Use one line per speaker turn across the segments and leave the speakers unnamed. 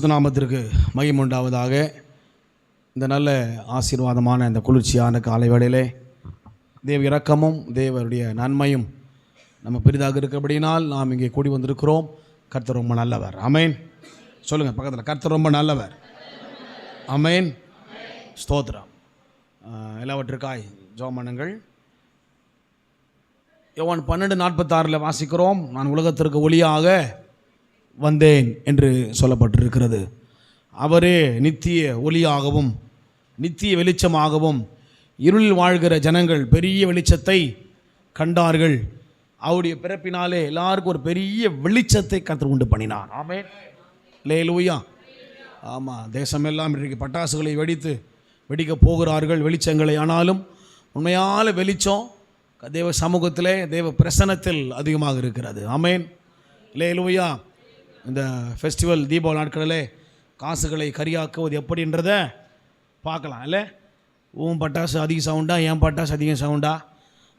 பரிசுத்த நாமத்திற்கு மகிமை உண்டாவதாக. இந்த நல்ல ஆசீர்வாதமான இந்த குளிர்ச்சியான காலை வேளையிலே தேவ இரக்கமும் தேவனுடைய நன்மையும் நம்ம பெரிதாக இருக்கிறபடினால் நாம் இங்கே கூடி வந்திருக்கிறோம். கர்த்தர் ரொம்ப நல்லவர். ஆமேன். சொல்லுங்கள் பக்கத்தில், கர்த்தர் ரொம்ப நல்லவர். ஆமேன். ஸ்தோத்திரம். எல்லாவற்றுக்காய் ஜெபம் பண்ணுங்கள். யோவான் 12:46 வாசிக்கிறோம், நான் உலகத்திற்கு ஒளியாக வந்தேன் என்று சொல்லப்பட்டிருக்கிறது. அவரே நித்திய ஒளியாகவும் நித்திய வெளிச்சமாகவும் இருளில் வாழ்கிற ஜனங்கள் பெரிய வெளிச்சத்தை கண்டார்கள். அவருடைய பிறப்பினாலே எல்லாருக்கும் ஒரு பெரிய வெளிச்சத்தை கர்த்தர் உண்டு பண்ணினார். ஆமென். அல்லேலூயா. ஆமாம், தேசமெல்லாம் இன்றைக்கு பட்டாசுகளை வெடிக்க போகிறார்கள் வெளிச்சங்களை. ஆனாலும் உண்மையான வெளிச்சம் தேவ சமூகத்திலே தேவ பிரசன்னத்தில் அதிகமாக இருக்கிறது. ஆமென். அல்லேலூயா. இந்த ஃபெஸ்டிவல் தீபாவளி நாட்களிலே காசுகளை கரியாக்குவது எப்படின்றதை பார்க்கலாம் இல்லை? உன் பட்டாசு அதிக சவுண்டா, என் பட்டாசு அதிக சவுண்டா?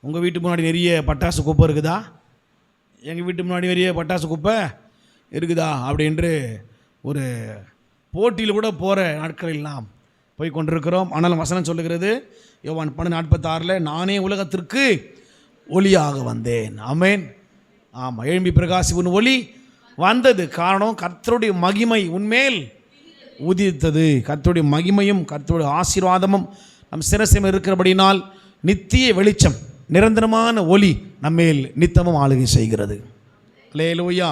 உங்கள் வீட்டு முன்னாடி நிறைய பட்டாசு குப்பை இருக்குதா, எங்கள் வீட்டு முன்னாடி நிறைய பட்டாசு குப்பை இருக்குதா அப்படின்று ஒரு போட்டியில் கூட போகிற நாட்களில் நாம் போய் கொண்டிருக்கிறோம். ஆனாலும் வசனம் சொல்லுகிறது யோவான் 12:46, நானே உலகத்திற்கு ஒளியாக வந்தேன். ஆமேன். ஆமாம், எழும்பி பிரகாசி உன் ஒளி வந்தது. காரணம், கர்த்தருடைய மகிமை உன்மேல் உதித்தது. கர்த்தருடைய மகிமையும் கர்த்தருடைய ஆசீர்வாதமும் நம் சிரசில் இருக்கிறபடினால் நித்திய வெளிச்சம், நிரந்தரமான ஒளி நம்மேல் நித்தமும் ஆளுகை செய்கிறது. அல்லேலூயா.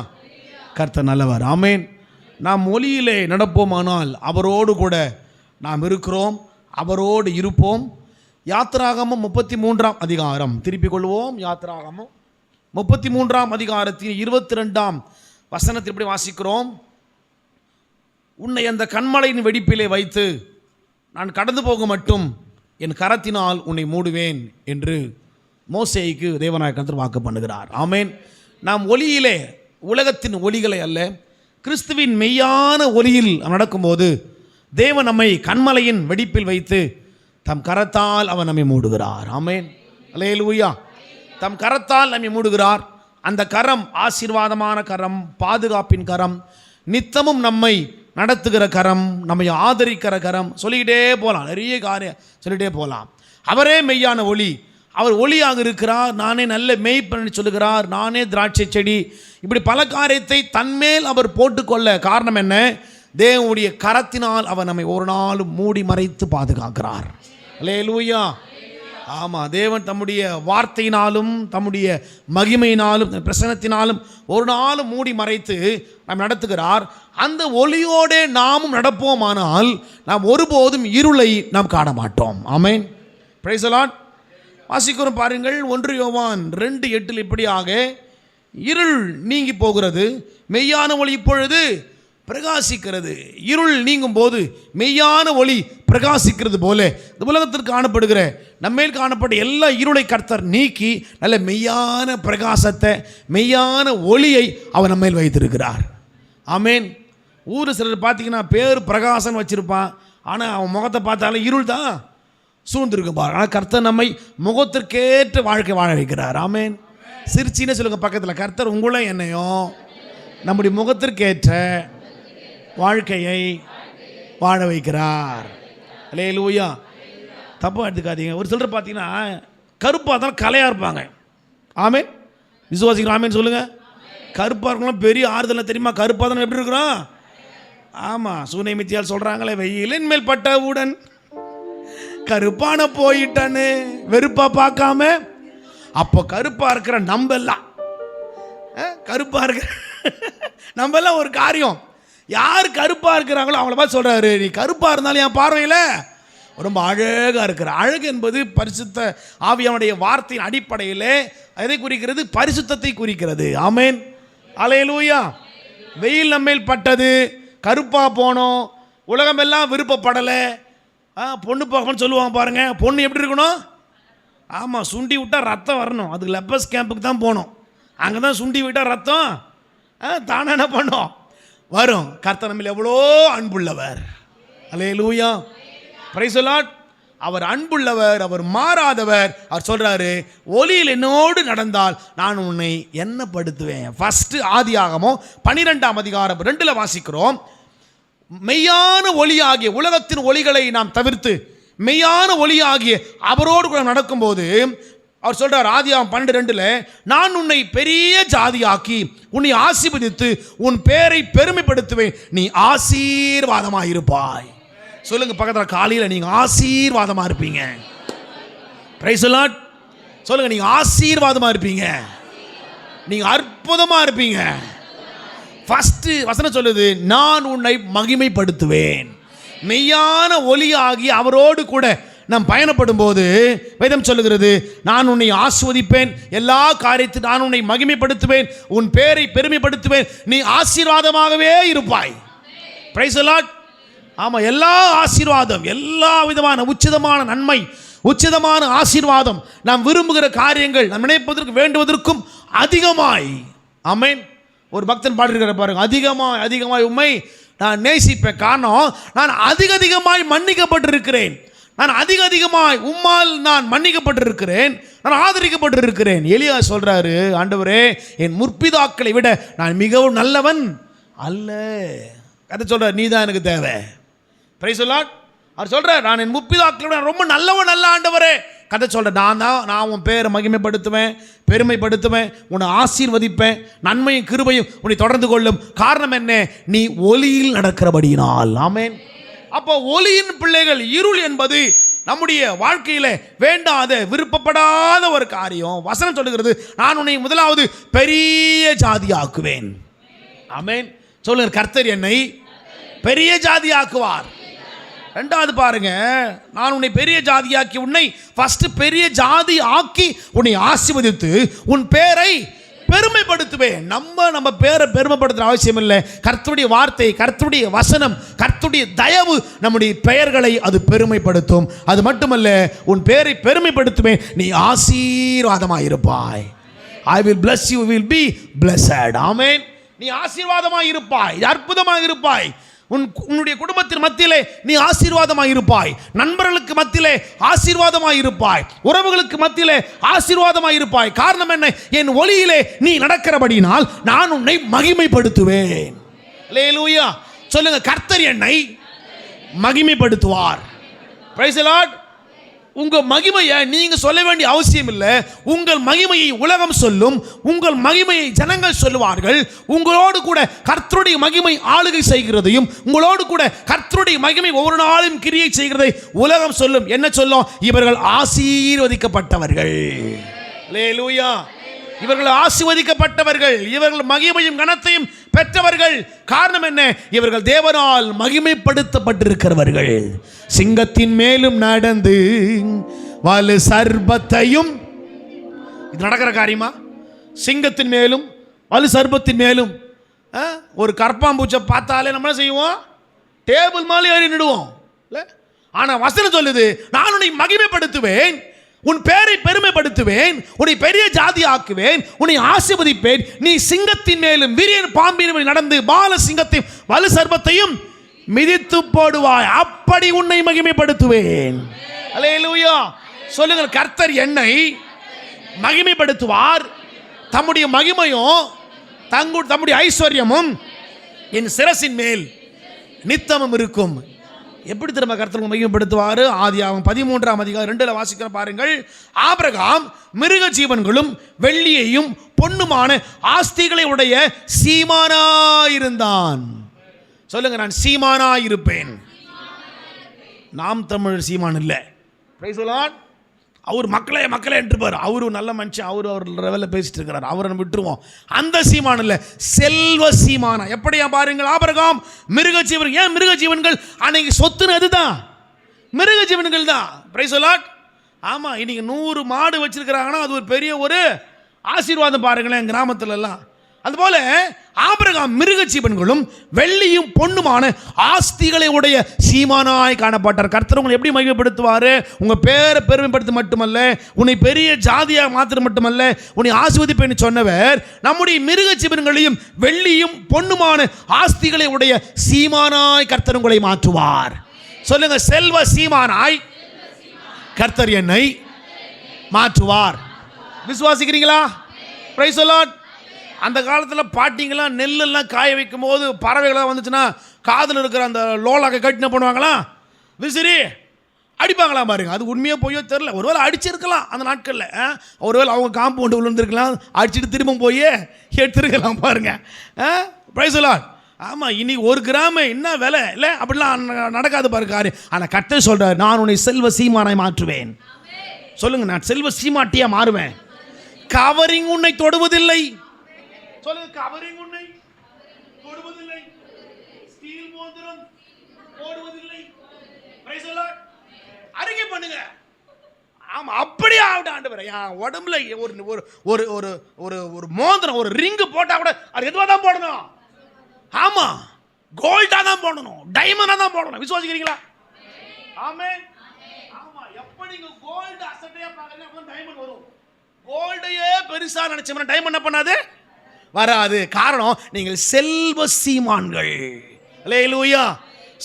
கர்த்தர் நல்லவர். ஆமேன். நாம் ஒளியிலே நடப்போமானால் அவரோடு கூட நாம் இருக்கிறோம், அவரோடு இருப்போம். யாத்திராகமம் 33ஆம் அதிகாரம் திருப்பிக் கொள்வோம். யாத்திராகமம் 33ஆம் அதிகாரத்தின் 22ஆம் வசனத்தில் இப்படி வாசிக்கிறோம், உன்னை அந்த கன்மலையின் வெடிப்பிலே வைத்து நான் கடந்து போக மட்டும் என் கரத்தினால் உன்னை மூடுவேன் என்று மோசேக்கு தேவனாய கர்த்தர் வாக்கு பண்ணுகிறார். ஆமேன். நாம் ஒளியிலே, உலகத்தின் ஒளிகளை அல்ல, கிறிஸ்துவின் மெய்யான ஒளியில் நடக்கும்போது தேவன் நம்மை கன்மலையின் வெடிப்பில் வைத்து தம் கரத்தால் அவர் நம்மை மூடுகிறார். ஆமேன். அல்லேலூயா. தம் கரத்தால் நம்மை மூடுகிறார். அந்த கரம் ஆசீர்வாதமான கரம், பாதுகாப்பின் கரம், நித்தமும் நம்மை நடத்துகிற கரம், நம்மை ஆதரிக்கிற கரம். சொல்லிக்கிட்டே போகலாம், நிறைய காரியம் சொல்லிகிட்டே போகலாம். அவரே மெய்யான ஒளி, அவர் ஒளியாக இருக்கிறார். நானே நல்ல மெய்ப்பன் சொல்லுகிறார், நானே திராட்சை செடி. இப்படி பல காரியத்தை தன்மேல் அவர் போட்டுக்கொள்ள காரணம் என்ன? தேவனுடைய கரத்தினால் அவர் நம்மை ஒரு நாளும் மூடி மறைத்து பாதுகாக்கிறார். அல்லேலூயா. ஆமாம், தேவன் தம்முடைய வார்த்தையினாலும் தம்முடைய மகிமையினாலும் பிரசன்னத்தினாலும் ஒரு நாளும் மூடி மறைத்து நாம் நடத்துகிறார். அந்த ஒளியோடே நாமும் நடப்போமானால் நாம் ஒருபோதும் இருளை நாம் காண மாட்டோம். ஆமென். Praise the Lord. வாசிக்கிறோம் பாருங்கள், 1 யோவான் 2:8 இப்படியாக, இருள் நீங்கி போகிறது, மெய்யான ஒளி இப்பொழுது பிரகாசிக்கிறது. இருள் நீங்கும் போது மெய்யான ஒளி பிரகாசிக்கிறது போல இந்த உலகத்திற்கு காணப்படுகிற நம்மேல் காணப்பட்ட எல்லா இருளை கர்த்தர் நீக்கி நல்ல மெய்யான பிரகாசத்தை, மெய்யான ஒளியை அவர் நம்மேல் வைத்திருக்கிறார். ஆமேன். ஊர் சிலர் பார்த்தீங்கன்னா பேர் பிரகாசன் வச்சிருப்பான், ஆனால் அவன் முகத்தை பார்த்தாலும் இருள் தான் சூழ்ந்திருக்கும் பார். ஆனால் கர்த்தர் நம்மை முகத்திற்கேற்ற வாழ்க்கை வாழ வைக்கிறார். ஆமேன். சிரிச்சின்னு சொல்லுங்க பக்கத்தில், கர்த்தர் உங்களை என்னையும் நம்முடைய முகத்திற்கேற்ற வாழ்க்கையை வாழ வைக்கிறார். அல்லேலூயா. தப்பாக எடுத்துக்காதீங்க. ஒரு சிலர் பார்த்தீங்கன்னா கருப்பாக தான் கலையாக இருப்பாங்க. ஆமேன். விசுவாசிக்கிறோம். ஆமேன் சொல்லுங்கள். கருப்பாக இருக்கலாம் பெரிய ஆறுதல் தெரியுமா? கருப்பாக தான் எப்படி இருக்கிறோம்? ஆமாம், சூனைமித்தியால் சொல்கிறாங்களே, வெயிலின் மேல் பட்டவுடன் கருப்பான போயிட்டான்னு வெறுப்பாக பார்க்காம. அப்போ கருப்பாக இருக்கிற நம்பெல்லாம், கருப்பாக இருக்கிற நம்பெல்லாம் ஒரு காரியம், யார் கருப்பாக இருக்கிறாங்களோ அவங்கள பார்த்து சொல்கிறாரு, நீ கருப்பாக இருந்தாலும் என் பார்வையில் ரொம்ப அழகாக இருக்கிற. அழகு என்பது பரிசுத்த ஆவியானுடைய வார்த்தையின் அடிப்படையில் எதை குறிக்கிறது? பரிசுத்தத்தை குறிக்கிறது. ஆமேன். அல்லேலூயா. வெயில் நம்மேல் பட்டது, கருப்பாக போனோம், உலகமெல்லாம் விருப்பப்படலை. பொண்ணு பார்க்கணும்னு சொல்லுவாங்க பாருங்கள். பொண்ணு எப்படி இருக்கணும்? ஆமாம், சுண்டி விட்டால் ரத்தம் வரணும். அதுக்கு லெப்பஸ் கேம்புக்கு தான் போகணும். அங்கே தான் சுண்டி விட்டால் ரத்தம் தானே என்ன பண்ணோம்? வரும். கர்த்தர் நம்மில் எவ்வளோ அன்புள்ளவர். அல்லேலூயா. Price the Lord. அவர் அன்புள்ளவர், அவர் மாறாதவர். அவர் சொல்கிறாரு, ஒளியில் என்னோடு நடந்தால் நான் உன்னை எண்ணப்படுத்துவேன். ஃபஸ்ட்டு ஆதியாகமம் 12ஆம் அதிகாரம் 2 வாசிக்கிறோம். மெய்யான ஒளியாகிய உலகத்தின் ஒளிகளை நாம் தவிர்த்து மெய்யான ஒளியாகிய அவரோடு கூட நடக்கும்போது அவர் சொல்றார் ஆதியாகமம் 12:2, நான் உன்னை பெரிய ஜாதியாக்கி உன்னை ஆசீர்வதித்து உன் பேரை பெருமைப்படுத்துவேன், நீ ஆசீர்வாதமாக இருப்பாய். சொல்லுங்க பக்கத்தில், காலையில் நீங்க ஆசீர்வாதமா இருப்பீங்க. Price the Lord. சொல்லுங்க, நீங்க ஆசீர்வாதமா இருப்பீங்க, நீங்க அற்புதமா இருப்பீங்க. ஃபர்ஸ்ட் வசனம் சொல்லுது, நான் உன்னை மகிமைப்படுத்துவேன். மெய்யான ஒளியாகி அவரோடு கூட நாம் பயணப்படும் போது வேதம் சொல்லுகிறது, நான் உன்னை ஆசீர்வதிப்பேன், எல்லா காரியத்தையும் நான் உன்னை மகிமைப்படுத்துவேன், உன் பேரை பெருமைப்படுத்துவேன், நீ ஆசீர்வாதமாகவே இருப்பாய். Price the Lord. ஆமா, எல்லா ஆசீர்வாதம், எல்லா விதமான உச்சிதமான நன்மை, உச்சிதமான ஆசீர்வாதம், நாம் விரும்புகிற காரியங்கள் நாம் நினைப்பதற்கு வேண்டுவதற்கும் அதிகமாய். ஆமென். ஒரு பக்தன் பாடிருக்கிற பாருங்க, அதிகமாய் அதிகமாய் உம்மை நான் நேசிப்பேன், காரணம் நான் அதிகமாய் மன்னிக்கப்பட்டிருக்கிறேன், நான் அதிகமாய் உம்மால் நான் மன்னிக்கப்பட்டிருக்கிறேன், நான் ஆதரிக்கப்பட்டிருக்கிறேன். எலியா சொல்றாரு, ஆண்டவரே என் முற்பிதாக்களை விட நான் மிகவும் நல்லவன் அல்ல. கதை சொல்றாரு, நீ தான் எனக்கு தேவை. Price the Lord. அவர் சொல்றார், நான் என் முற்பிதாக்களை விட ரொம்ப நல்லவன் அல்ல ஆண்டவரே. கதை சொல்கிறேன், நான் உன் பேரை மகிமைப்படுத்துவேன், பெருமைப்படுத்துவேன், உன்னை ஆசீர்வதிப்பேன், நன்மையும் கிருபையும் உன்னை தொடர்ந்து கொள்ளும். காரணம் என்ன? நீ ஒளியில் நடக்கிறபடியினால். ஆமென். அப்போ ஒளியின் பிள்ளைகள், இருள் என்பது நம்முடைய வாழ்க்கையில் வேண்டாத விருப்பப்படாத ஒரு காரியம். வசனம் சொல்லுகிறது, நான் உன்னை முதலாவது பெரிய ஜாதியாக்குவேன். ஆமென். சொல்லுங்க, கர்த்தர் என்னை பெரிய ஜாதியாக்குவார். ரெண்டாவது பாருங்க, நான் உன்னை பெரிய ஜாதியாக்கி உன்னை ஃபர்ஸ்ட் பெரிய ஜாதி ஆக்கி உன்னை ஆசீர்வதித்து உன் பேரை பெருமைப்படுத்துவேன். நம்ம பேரை பெருமைப்படுத்துற அவசியம் இல்லை. கர்த்தருடைய வார்த்தை, கர்த்தருடைய வசனம், கர்த்தருடைய தயவு நம்முடைய பெயர்களை அது பெருமைப்படுத்தும். அது மட்டுமல்ல, உன் பேரை பெருமைப்படுத்துவேன், நீ ஆசீர்வாதமாக இருப்பாய். I will bless you, will be blessed. ஆமென். நீ ஆசீர்வாதமாக இருப்பாய், அற்புதமாக இருப்பாய். உன்னுடைய குடும்பத்தின் மத்தியிலே நீ ஆசீர்வாதமாய் இருப்பாய், நண்பர்களுக்கு மத்தியிலே ஆசீர்வாதமாய் இருப்பாய், உறவுகளுக்கு மத்தியிலே ஆசீர்வாதமாய் இருப்பாய். காரணம் என்ன? என் ஒளியிலே நீ நடக்கிறபடினால் நான் உன்னை மகிமைப்படுத்துவேன். அல்லேலூயா. சொல்லுங்க, கர்த்தர் என்னை மகிமைப்படுத்துவார். Price the Lord. உங்க மகிமையை நீங்க சொல்ல வேண்டிய அவசியம் இல்லை. உங்கள் மகிமையை உலகம் சொல்லும், உங்கள் மகிமையை ஜனங்கள் சொல்லுவார்கள். உங்களோடு கூட கர்த்தருடைய மகிமை ஆளுகை செய்கிறதையும், உங்களோடு கூட கர்த்தருடைய மகிமை ஒவ்வொரு நாளும் கிரியை செய்கிறதை உலகம் சொல்லும். என்ன சொல்லும்? இவர்கள் ஆசீர்வதிக்கப்பட்டவர்கள். அல்லேலூயா. இவர்கள் ஆசீர்வதிக்கப்பட்டவர்கள், இவர்கள் மகிமையும் கனத்தையும் பெற்றவர்கள். காரணம் என்ன? இவர்கள் தேவனால் மகிமைப்படுத்தப்பட்டிருக்கிறவர்கள். சிங்கத்தின் மேலும் நடந்து வலு சர்பத்தையும், இது நடக்கிற காரியமா? சிங்கத்தின் மேலும் வலு சர்பத்தின் மேலும். ஒரு கற்பாம்பூச்சை பார்த்தாலே நம்ம என்ன செய்வோம்? டேபிள் மேலே ஏறி நிடுவோம். ஆனால் வசனம் சொல்லுது, நான் உன்னை மகிமைப்படுத்துவேன், உன் பேரை பெருமைப்படுத்துவேன், உன்னை பெரிய ஜாதி ஆக்குவேன், உன்னை ஆசீர்வதிப்பேன், நீ சிங்கத்தின் மேலும் விரியன் பாம்பின் மேலும் நடந்து பால சிங்கத்தையும் வலு சர்பத்தையும் மிதித்து போடுவாய், அப்படி உன்னை மகிமைப்படுத்துவேன். அல்லேலூயா. சொல்லுங்கள், கர்த்தர் என்னை மகிமைப்படுத்துவார். தம்முடைய மகிமையும் தம்முடைய ஐஸ்வர்யமும் என் சிரசின் மேல் நித்தமும் இருக்கும். எப்படி திரும்ப கர்த்தர் மகிமைப்படுத்துவார்? ஆதியாகமம் 13:2 வாசிக்கிற பாருங்கள். ஆபிரகாம் மிருக ஜீவன்களும் வெள்ளியையும் பொன்னுமான ஆஸ்திகளை உடைய சீமானாயிருந்தான். சொல்லுங்க, நான் சீமானாயிருப்பேன். நாம் தமிழர் சீமான் இல்லை. Price the Lord. அவர் மக்களே மக்களே என்றுப்பார். அவரு நல்ல மனுஷன், அவர் லெவலில் பேசிட்டு இருக்கிறார், அவரை விட்டுருவோம். அந்த சீமான் இல்லை, செல்வ சீமானா. எப்படியா பாருங்கள், ஆபிரகாம் மிருக ஜீவன். ஏன் மிருக ஜீவன்கள்? அன்னைக்கு சொத்துன்னு அதுதான், மிருக ஜீவன்கள் தான். Price the Lord. ஆமாம், இன்னைக்கு 100 மாடு வச்சிருக்கிறாங்கன்னா அது ஒரு பெரிய ஒரு ஆசீர்வாதம் பாருங்களேன் கிராமத்துல எல்லாம். அதுபோல ஆபிரகாம் மிருக ஜீவன்களும் வெள்ளியும் பொன்னுமான ஆஸ்திகளை உடைய சீமானாய் காணப்பட்டார். கர்த்தர் உங்களை எப்படி மகிமைப்படுத்துவார்? உங்கள் பேரை பெருமைப்படுத்த மட்டுமல்ல, உன்னை பெரிய ஜாதியாக மாத்திரம் மட்டுமல்ல, உன்னை ஆசீர்வதிப்பேன்னு சொன்னவர் நம்முடைய மிருக ஜீவன்களையும் வெள்ளியும் பொன்னுமான ஆஸ்திகளை உடைய சீமானாய் கர்த்தர் உங்களை மாற்றுவார். சொல்லுங்க, செல்வ சீமானாய் கர்த்தர் என்னை மாற்றுவார். விசுவாசிக்கிறீங்களா? Praise the Lord. அந்த காலத்தில் பாட்டிங்கெல்லாம் நெல்லெல்லாம் காய வைக்கும் போது பறவைகளாக வந்துச்சுன்னா காதில் இருக்கிற அந்த லோலாக்கை கட்டின பண்ணுவாங்களாம், விசிறி அடிப்பாங்களாம் பாருங்க. அது உண்மையாக போயோ தெரில, ஒருவேளை அடிச்சிருக்கலாம் அந்த நாட்களில். ஒருவேளை அவங்க காம்பவுண்டு விழுந்துருக்கலாம், அடிச்சுட்டு திரும்ப போய் எடுத்துருக்கலாம் பாருங்க. பிரைஸ்லாட். ஆமாம், இன்னைக்கு 1 கிராம் என்ன விலை இல்லை, அப்படிலாம் நடக்காது பாருக்காரு. ஆனால் கர்த்தர் சொல்கிறார், நான் உன்னை செல்வ சீமானாய் மாற்றுவேன். சொல்லுங்க, நான் செல்வ சீமாட்டியா மாறுவேன். கவரிங் உன்னை தொடுவதில்லை. சொல்லுங்க, கவரிங் உன்னை தொடுவதில்லை, ஸ்டீல் மோதிரம் போடுவதில்லை. பிரைஸ்லாட். அறிக்கை பண்ணுங்க. ஆமா, அப்படியே ஆகட்டும் ஆண்டவரே. என் உடம்புல ஒரு ஒரு ஒரு ஒரு ஒரு மோதிரம், ஒரு ரிங்கு போட்டா கூட அது எதுவாக தான் போடணும். ஆமா, கோல்டா தான் போடணும், டைமண்டா தான் போடணும். விசுவாசிக்கிறீங்களா? ஆமென். ஆமா, எப்ப நீங்க கோல்ட் அசட்டையா பாக்குறீங்க, அப்ப டைமண்ட் வரும். கோல்டையே பெருசா நினைச்சோம்னா டைமண்ட் என்ன பண்ணாது, வராது. காரணம், நீங்கள் செல்வ சீமான்கள். அல்லேலூயா.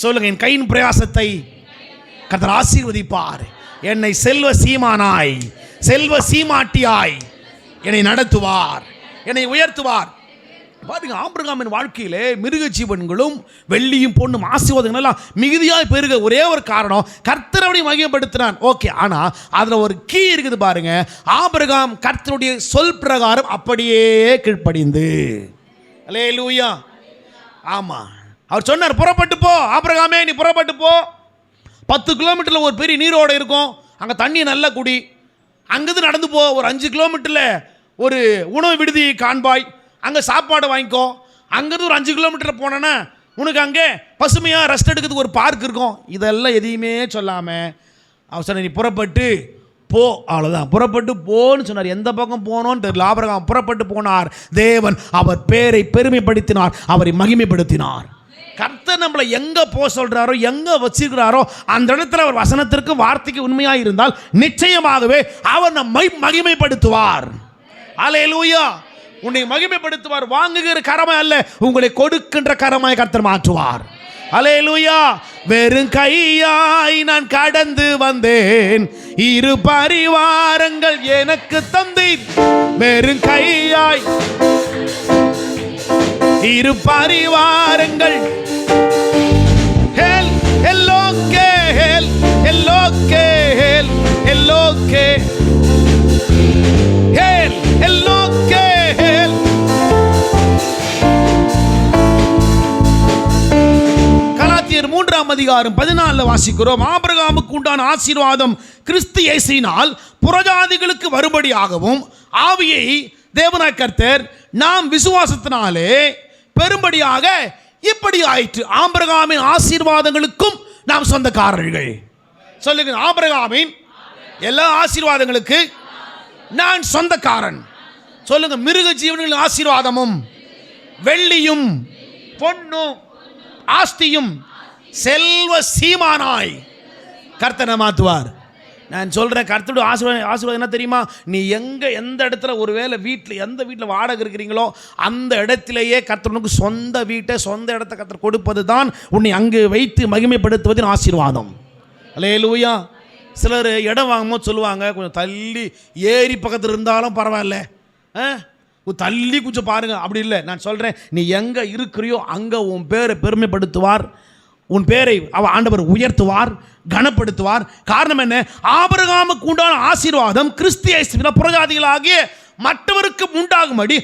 சொல்லுங்க, என் கையின் பிரயாசத்தை கர்த்தர் ஆசீர்வதிப்பார். என்னை செல்வ சீமானாய், செல்வ சீமாட்டியாய் என்னை நடத்துவார், என்னை உயர்த்துவார். பாருங்க, ஆபிரகாமின் வாழ்க்கையிலே மிருக ஜீவன்களும் வெள்ளியும் பொண்ணும் ஆசீர்வாதங்கள் எல்லாம் மிகுதியாய் பெருக ஒரே ஒரு காரணம், கர்த்தரை மகிமைப்படுத்தினான். ஓகே, ஆனா அதுல ஒரு கீ இருக்குது பாருங்க. ஆபிரகாம் கர்த்தருடைய சொல் பிரகாரம் அப்படியே கீழ்ப்படிந்து. அல்லேலூயா. ஆமா, அவர் சொன்னார், புறப்பட்டு போ ஆபிரகாமே, நீ புறப்பட்டு போ. 10 கிலோமீட்டரில் ஒரு பெரிய நீரோடை இருக்கும், அங்கே தண்ணி நல்லா குடி. அங்கேருந்து நடந்து போ, ஒரு 5 கிலோமீட்டரில் ஒரு உணவு விடுதி காண்பாய், அங்கே சாப்பாடு வாங்கிக்கோ. அங்கேருந்து ஒரு 5 கிலோமீட்டரில் போனேன்னா உனக்கு அங்கே பசுமையாக ரெஸ்ட் எடுக்கிறதுக்கு ஒரு பார்க் இருக்கும். இதெல்லாம் எதையுமே சொல்லாமல் அவர் சொன்ன, நீ புறப்பட்டு போ, அவ்வளோதான். புறப்பட்டு போன்னு சொன்னார். எந்த பக்கம் போனோன்னு தெரியல. ஆபிரகாம் புறப்பட்டு போனார். தேவன் அவர் பேரை பெருமைப்படுத்தினார், அவரை மகிமைப்படுத்தினார். கர்த்தர் நம்மளை எங்க போ சொல்றாரோ, எங்க வச்சிருக்கிறாரோ அந்த இடத்துல அவர் வசனத்திற்கு வார்த்தைக்கு உண்மையாக இருந்தால் நிச்சயமாகவே அவர் நம்மை மகிமைப்படுத்துவார். அல்லேலூயா. உன்னை மகிமைப்படுத்துவார். வாங்குகிற கரமாய் அல்ல, உங்களை கொடுக்கின்ற கரமாய் கர்த்தர் மாற்றுவார். அல்லேலூயா. வெறும் கையாய் நான் கடந்து வந்தேன், 2 பரிவாரங்கள் எனக்கு தந்தீர். வெறும் கையாய் 2 பரிவாரங்கள். ஹேல் எல்லோகே, ஹேல் எல்லோகே, ஹேல் எல்லோகே, ஹேல் எல்லோகே, ஹேல். கலாத்தியர் 3ஆம் அதிகாரம் 14 வாசிக்கிறோம். ஆபிரகாமுக்கு உண்டான ஆசீர்வாதம் கிறிஸ்து இயேசுவினால் புறஜாதிகளுக்கு வரும்படியாகவும் ஆவியை தேவனாய் கர்த்தர் நாம் விசுவாசத்தினாலே பெரும்படியாக இப்படி ஆயிற்று. ஆபிரகாமின் ஆசீர்வாதங்களுக்கும் நாம் சொந்தக்காரர்கள். சொல்லுங்க, ஆபிரகாமின் எல்லா ஆசீர்வாதங்களுக்கு நான் சொந்தக்காரன். சொல்லுங்க, மிருக ஜீவன்களின் ஆசீர்வாதமும் வெள்ளியும் பொன்னும் ஆஸ்தியும் செல்வ சீமானாய் கர்த்தனை மாற்றுவார். நான் சொல்கிறேன், கர்த்தருடைய ஆசீர்வாதம் என்ன தெரியுமா? நீ எந்த இடத்துல ஒருவேளை எந்த வீட்டில் வாடகை இருக்கிறீங்களோ அந்த இடத்திலேயே கர்த்தருக்கு சொந்த வீட்டை, சொந்த இடத்தை கர்த்தர் கொடுப்பது தான் உன்னை அங்கு வைத்து மகிமைப்படுத்துவதின் ஆசீர்வாதம். அல்லேலூயா. சிலர் இடம் வாங்கும்போது சொல்லுவாங்க, கொஞ்சம் தள்ளி ஏரி பக்கத்தில் இருந்தாலும் பரவாயில்ல, தள்ளி கொஞ்சம் பாருங்க. அப்படி இல்லை. நான் சொல்கிறேன், நீ எங்கே இருக்கிறியோ அங்கே உன் பேரை பெருமைப்படுத்துவார், உன் பேரை ஆண்டவர் உயர்த்துவார், கனப்படுத்துவார். காரணம் என்ன? ஆபிரகாமுக்கு உண்டான ஆசீர்வாதம் கிறிஸ்து இயேசுவினால் புறஜாதிகளாகிய மற்றவருக்கு உண்டாகும்படி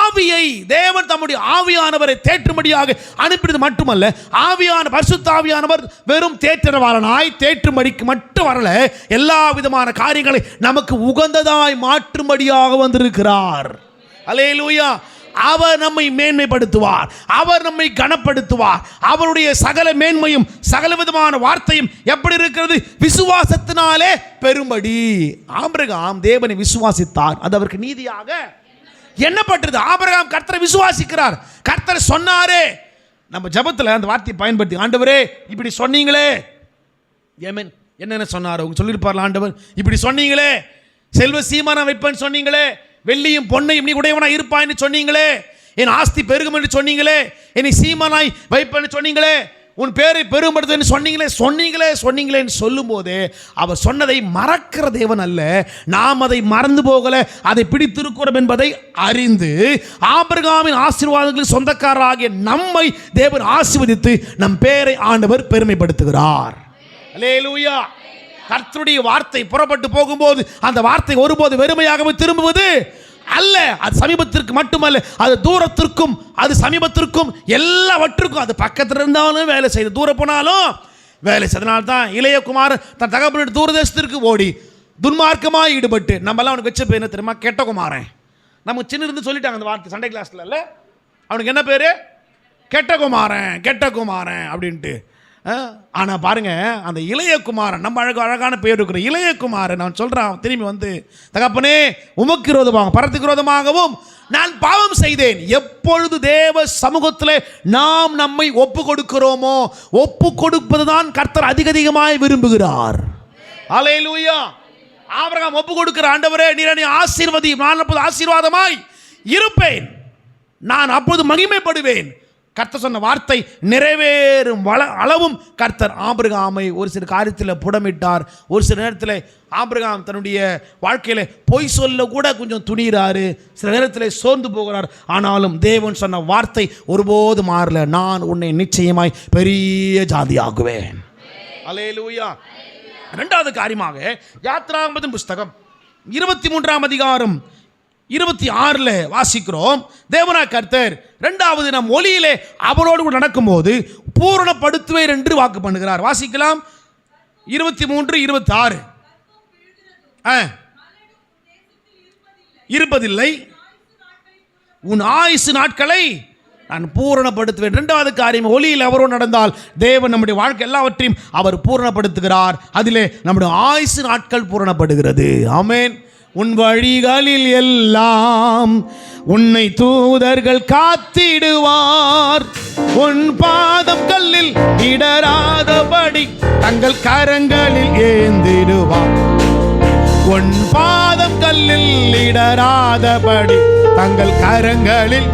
ஆவியை தேவன் தம்முடைய ஆவியானவரை தேற்றும்படியாக அனுப்பினது மட்டுமல்ல, பரிசுத்த ஆவியானவர் வெறும் தேற்றவாளனாய் தேற்றும்படிக்கு மட்டும் வரல, எல்லா விதமான காரியங்களை நமக்கு உகந்ததாய் மாற்றும்படியாக வந்திருக்கிறார். அல்லேலூயா. அவர் நம்மை மேன்மைப்படுத்துவார், அவர் நம்மை கனப்படுத்துவார். அவருடைய சகல மேன்மையும் சகல விதமான வார்த்தையும் எப்படி இருக்கிறது? விசுவாசத்தினாலே பெரும்படி. ஆபிரகாம் தேவனை விசுவாசித்தார், அது அவருக்கு நீதியாக எண்ணப்பட்டது. ஆபிரகாம் கர்த்தரை விசுவாசிக்கிறார். கர்த்தர் சொன்னாரே, நம்ம ஜெபத்தில் அந்த வார்த்தையை பயன்படுத்தி, ஆண்டவரே இப்படி சொன்னீங்களே, ஏமேன், என்னென்ன சொன்னார் அவங்க சொல்லியிருப்பார்கள். ஆண்டவர் இப்படி சொன்னீங்களே, செல்வ சீமானா வைப்பேன்னு சொன்னீங்களே, வெள்ளியும் பொன்னையும் நீ உடையவனா இருப்பாய்ன்னு சொன்னீங்களே, என் ஆஸ்தி பெருகும் என்று சொன்னீங்களே, என்னை சீமானாய் வைப்பேன்னு சொன்னீங்களே, உன் பேரை பெருமைப்படுத்துன்னு சொன்னீங்களேன்னு சொல்லும் போது அவர் சொன்னதை மறக்கிற தேவன் அல்ல. நாம் அதை மறந்து போகல, அதை பிடித்திருக்கிறோம் என்பதை அறிந்து ஆபிரகாமின் ஆசீர்வாதங்களுக்கு சொந்தக்காரராகிய நம்மை தேவன் ஆசீர்வதித்து நம் பேரை ஆண்டவர் பெருமைப்படுத்துகிறார். அல்லேலூயா. கர்த்தருடைய வார்த்தை புறப்பட்டு போகும்போது அந்த வார்த்தை ஒருபோது வெறுமையாகவே திரும்புவது அல்ல. அது சமீபத்திற்கு மட்டுமல்ல, அது தூரத்திற்கும் அது சமீபத்திற்கும் எல்லாவற்றுக்கும், அது பக்கத்தில் இருந்தாலும் வேலை செய்து, தூரம் போனாலும் வேலை செய்தனால தான் இளையகுமார் தன் தகப்பனுடைய தூரதேசத்திற்கு ஓடி துன்மார்க்கமாக ஈடுபட்டு, நம்மளாம் அவனுக்கு வச்ச பேர் என்ன தெரியுமா? கெட்ட குமாரன். நமக்கு சின்ன இருந்து சொல்லிட்டாங்க அந்த வார்த்தை சண்டே கிளாஸ்ல. இல்லை, அவனுக்கு என்ன பேர்? கெட்ட குமாரன் அப்படின்ட்டு. ஆனால் பாருங்க, அந்த இளையகுமாரன், நம்ம அழகான பேர் இருக்கிற இளையகுமாரன் நான் சொல்கிறான் திரும்பி வந்து, தகப்பனே உமக்கு விரோதமாக பரத்துக்கு விரோதமாகவும் நான் பாவம் செய்தேன். எப்பொழுது தேவ சமூகத்தில் நாம் நம்மை ஒப்பு கொடுக்கிறோமோ, ஒப்பு கொடுப்பது தான் கர்த்தர் அதிகமாய் விரும்புகிறார். அல்லேலூயா. ஆபிரகாம் ஒப்பு கொடுக்கிற, ஆண்டவரே நீர் என்னை ஆசீர்வதியும், நான் அப்போது ஆசீர்வாதமாய் இருப்பேன், நான் அப்போது மகிமைப்படுவேன். கர்த்தர் சொன்ன வார்த்தை நிறைவேறும் அளவும் கர்த்தர் ஆபிரகாமை ஒரு சில காரியத்தில் புடமிட்டார். ஒரு சில நேரத்தில் ஆபிரகாம் தன்னுடைய வாழ்க்கையில் பொய் சொல்ல கூட கொஞ்சம் துணிகிறாரு, சில நேரத்தில் சோர்ந்து போகிறார். ஆனாலும் தேவன் சொன்ன வார்த்தை ஒருபோது மாறல, நான் உன்னை நிச்சயமாய் பெரிய ஜாதியாகுவேன். அல்லேலூயா. இரண்டாவது காரியமாக யாத்ராகமத்தின் புஸ்தகம் 23ஆம் அதிகாரம் 26 வாசிக்கிறோம். தேவனாகிய கர்த்தர் இரண்டாவது நம் ஒளியிலே அவரோடு கூட நடக்கும்போது பூரணப்படுத்துவேன் என்று வாக்கு பண்ணுகிறார். வாசிக்கலாம். 23:26. இருப்பதில்லை, உன் ஆயுசு நாட்களை நான் பூரணப்படுத்துவேன். இரண்டாவது காரியம், ஒளியில் அவரோடு நடந்தால் தேவன் நம்முடைய வாழ்க்கை எல்லாவற்றையும் அவர் பூரணப்படுத்துகிறார். அதிலே நம்முடைய ஆயுசு நாட்கள் பூரணப்படுகிறது. ஆமென். உன் வழிகளில் எல்லாம் உன்னை தூதர்கள் காத்திடுவார், உன் பாதம் கல்லில் இடராதபடி தங்கள் கரங்களில் ஏந்திடுவார், உன் பாதம் கல்லில் இடராதபடி தங்கள் கரங்களில்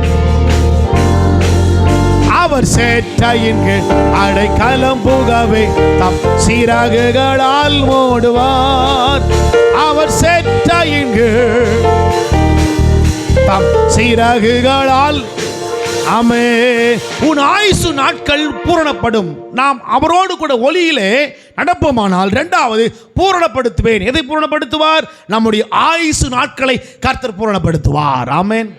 அவர் சேற்றையின் கீழ் அடைக்கலம் புகவே தம் சிறகுகளால் மூடுவார். அவர் சேற்றையின் கீழ் தம் சிறகுகளால். ஆமே. உன் ஆயுசு நாட்கள் பூரணப்படும். நாம் அவரோடு கூட ஒளியிலே நடப்போமானால் இரண்டாவது பூரணப்படுத்துவேன். எதை பூரணப்படுத்துவார்? நம்முடைய ஆயுசு நாட்களை கர்த்தர் பூரணப்படுத்துவார். ஆமென்.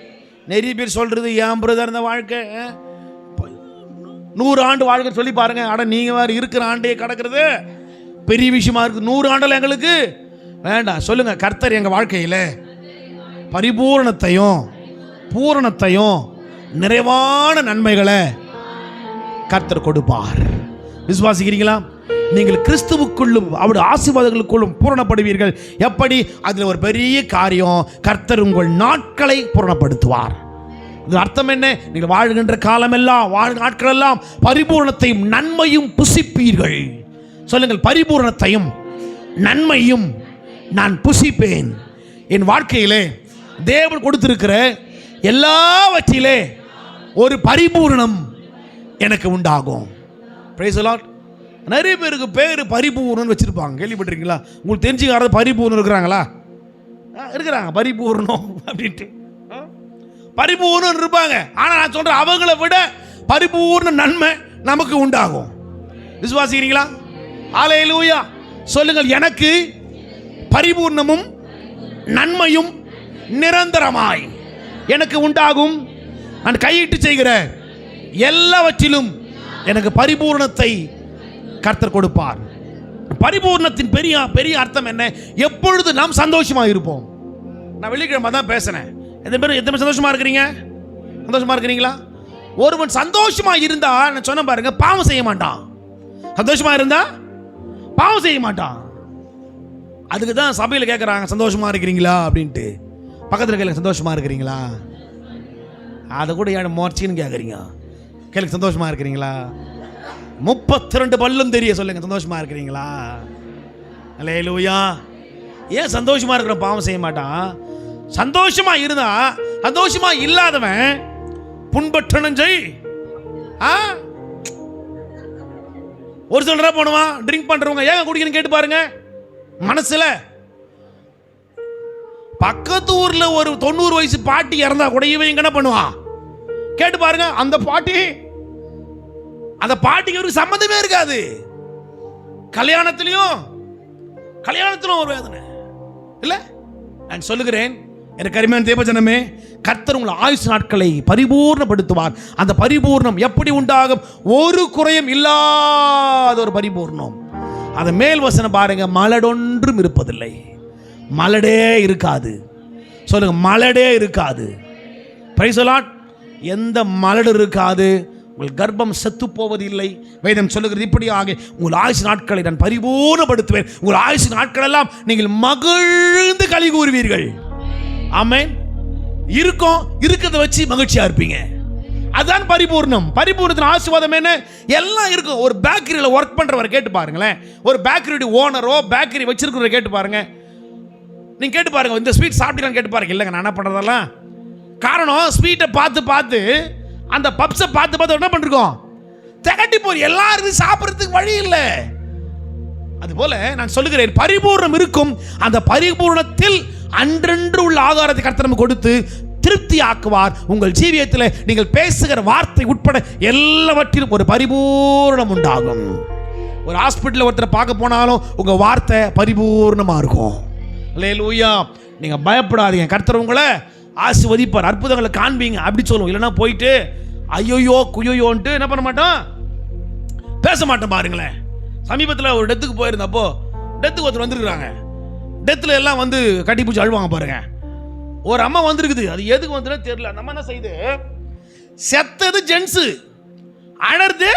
நிறைய பேர் சொல்றது, ஏன் பிரதர் இந்த வாழ்க்கை 100 ஆண்டு வாழ்க்கை சொல்லி பாருங்க. அட நீங்க வேறு இருக்கிற ஆண்டே கிடக்கிறது பெரிய விஷயமா இருக்கு. 100 ஆண்டுல எங்களுக்கு வேண்டாம். சொல்லுங்க, கர்த்தர் எங்க வாழ்க்கையில பூரணத்தையும் நிறைவான நன்மைகளை கர்த்தர் கொடுப்பார். விசுவாசிக்கிறீங்களா? நீங்கள் கிறிஸ்துவுக்குள்ளும் அவருடைய ஆசீர்வாதங்களுக்குள்ளும் பூரணப்படுவீர்கள். எப்படி? அதில் ஒரு பெரிய காரியம், கர்த்தர் உங்கள் நாட்களை பூரணப்படுத்துவார். இது அர்த்தம் என்ன? நீங்கள் வாழ்கின்ற காலமெல்லாம், நாட்கள் எல்லாம் பரிபூரணத்தையும் நன்மையும் புசிப்பீர்கள். சொல்லுங்கள், பரிபூரணத்தையும் நன்மையும் நான் புசிப்பேன். என் வாழ்க்கையிலே தேவன் கொடுத்திருக்கிற எல்லாவற்றிலே ஒரு பரிபூரணம் எனக்கு உண்டாகும். Price the Lord. நிறைய பேருக்கு பேர் பரிபூர்ணம் வச்சிருப்பாங்க, கேள்விப்பட்டிருக்கீங்களா? உங்களுக்கு தெரிஞ்சுக்காரது பரிபூர்ணம் இருக்கிறாங்களா? இருக்கிறாங்க பரிபூர்ணம் அப்படின்ட்டு பரிபூர்ணம் இருப்பாங்க. ஆனால் நான் சொல்றேன், அவங்களை விட பரிபூர்ண நன்மை நமக்கு உண்டாகும். விசுவாசிக்கிறீங்களா? அல்லேலூயா. சொல்லுங்கள், எனக்கு பரிபூர்ணமும் நன்மையும் நிரந்தரமாய் எனக்கு உண்டாகும். நான் கையிட்டு செய்கிற எல்லாவற்றிலும் எனக்கு பரிபூர்ணத்தை கர்த்தர் கொடுப்பார். பரிபூர்ணத்தின் பெரிய அர்த்தம் என்ன? எப்பொழுது நாம் சந்தோஷமாக இருப்போம். நான் வெள்ளிக்கிழமை தான் பேசினேன். எத்தனை சந்தோஷமா இருக்கிறீங்க? சந்தோஷமா இருக்கிறீங்களா? ஒருவன் சந்தோஷமா இருந்தா, நான் சொன்ன பாருங்க, பாவம் செய்ய மாட்டான். சந்தோஷமா இருந்தா பாவம் செய்ய மாட்டான். அதுக்கு தான் சபையில் கேட்குறாங்க, சந்தோஷமா இருக்கிறீங்களா அப்படின்ட்டு. பக்கத்தில் கேளுங்க, சந்தோஷமா இருக்கிறீங்களா? அதை கூட ஏன் மோர்ச்சின்னு கேட்குறீங்க? கேளுங்க, சந்தோஷமா இருக்கிறீங்களா? 32 பல்லும் தெரிய சொல்லுங்க, சந்தோஷமா இருக்கிறீங்களா? அல்லேலூயா. ஏன் சந்தோஷமா இருக்கிற பாவம் செய்ய மாட்டான்? சந்தோஷமா இருந்தா, சந்தோஷமா இல்லாதவன் புண்பற்றணும் செய். ஒரு சிலர் என்ன பண்ணுவான், ட்ரிங்க் பண்றவங்க ஏன் குடிக்கணும்னு கேட்டு பாருங்க. மனசுல பக்கத்து ஊர்ல ஒரு 90 வயசு பாட்டி இறந்தா கூட இவன் என்ன பண்ணுவான் கேட்டு பாருங்க. அந்த பாட்டிக்கு ஒரு சம்பந்தமே இருக்காது. கல்யாணத்திலும் ஒரு வேதனை இல்ல. நான் சொல்லுகிறேன், எனக்கு அருமையான தேவஜனமே, கர்த்தர் உங்கள் ஆயுசு நாட்களை பரிபூர்ணப்படுத்துவார். அந்த பரிபூர்ணம் எப்படி உண்டாகும்? ஒரு குறையும் இல்லாத ஒரு பரிபூர்ணம். அந்த மேல் வசனம் பாருங்க, மலடொன்றும் இருப்பதில்லை. மலடே இருக்காது. சொல்லுங்க, மலடே இருக்காது. Price the Lord. எந்த மலடு இருக்காது. உங்கள் கர்ப்பம் செத்து போவதில்லை. வேதம் சொல்லுகிறது இப்படியாக உங்கள் ஆயுசு நாட்களை நான் பரிபூர்ணப்படுத்துவேன். உங்கள் ஆயுசு நாட்கள் எல்லாம் நீங்கள் மகிழ்ந்து களி கூறுவீர்கள். ஆமென். இருக்கிறத வச்சு மகிழ்ச்சியா இருப்பீங்க. அதுதான் பரிபூர்ணம். பரிபூர்ணத்தின் ஆசீர்வாதம் என்ன? எல்லாம் இருக்கும். ஒரு பேக்கரியில் ஒர்க் பண்றவரை கேட்டு பாருங்களேன். ஒரு பேக்கரி ஓனரோ பேக்கரி வச்சிருக்கிறவரை கேட்டு பாருங்க. நீங்க கேட்டு பாருங்க, இந்த ஸ்வீட் சாப்பிட்டீங்கன்னு கேட்டு பாருங்க. இல்லைங்க, நான் என்ன பண்றதெல்லாம் காரணம் ஸ்வீட்டை பார்த்து அந்த பப்ஸை பார்த்து என்ன பண்ணிருக்கோம், திகட்டி போய் எல்லாருக்கும் சாப்பிட்றதுக்கு வழி இல்லை. அதுபோல நான் சொல்லுகிறேன், பரிபூர்ணம் இருக்கும். அந்த பரிபூர்ணத்தில் அன்றன்று உள்ள ஆகாரத்தை கர்த்தர் நமக்கு கொடுத்து திருப்தி ஆக்குவார். உங்கள் ஜீவியத்தில் நீங்கள் பேசுகிற வார்த்தை உட்பட எல்லாவற்றிலும் ஒரு பரிபூர்ணம் உண்டாகும். ஒரு ஹாஸ்பிட்டலில் ஒருத்தரை பார்க்க போனாலும் உங்க வார்த்தை பரிபூர்ணமா இருக்கும். அல்லேலூயா. நீங்க பயப்படாதீங்க, கர்த்தர் உங்களை ஆசீர்வதிப்பார். அற்புதங்களை காண்பீங்க அப்படி சொல்லுவோம். இல்லைன்னா போயிட்டு ஐயோயோ குயோயோன்ட்டு என்ன பண்ண மாட்டோம், பேச மாட்டோம். பாருங்களேன், சமீபத்தில் ஒரு டெத்துக்கு போயிருந்தப்போ டெத்துக்கு ஒருத்தர் வந்துருக்குறாங்க. டெத்தில் எல்லாம் வந்து கட்டி பிடிச்சி அழுவாங்க பாருங்க. ஒரு அம்மா வந்திருக்குது, அது எதுக்கு வந்துன்னு தெரியல. நம்ம என்ன செய்யுது, செத்தது ஜென்ஸு, அழறது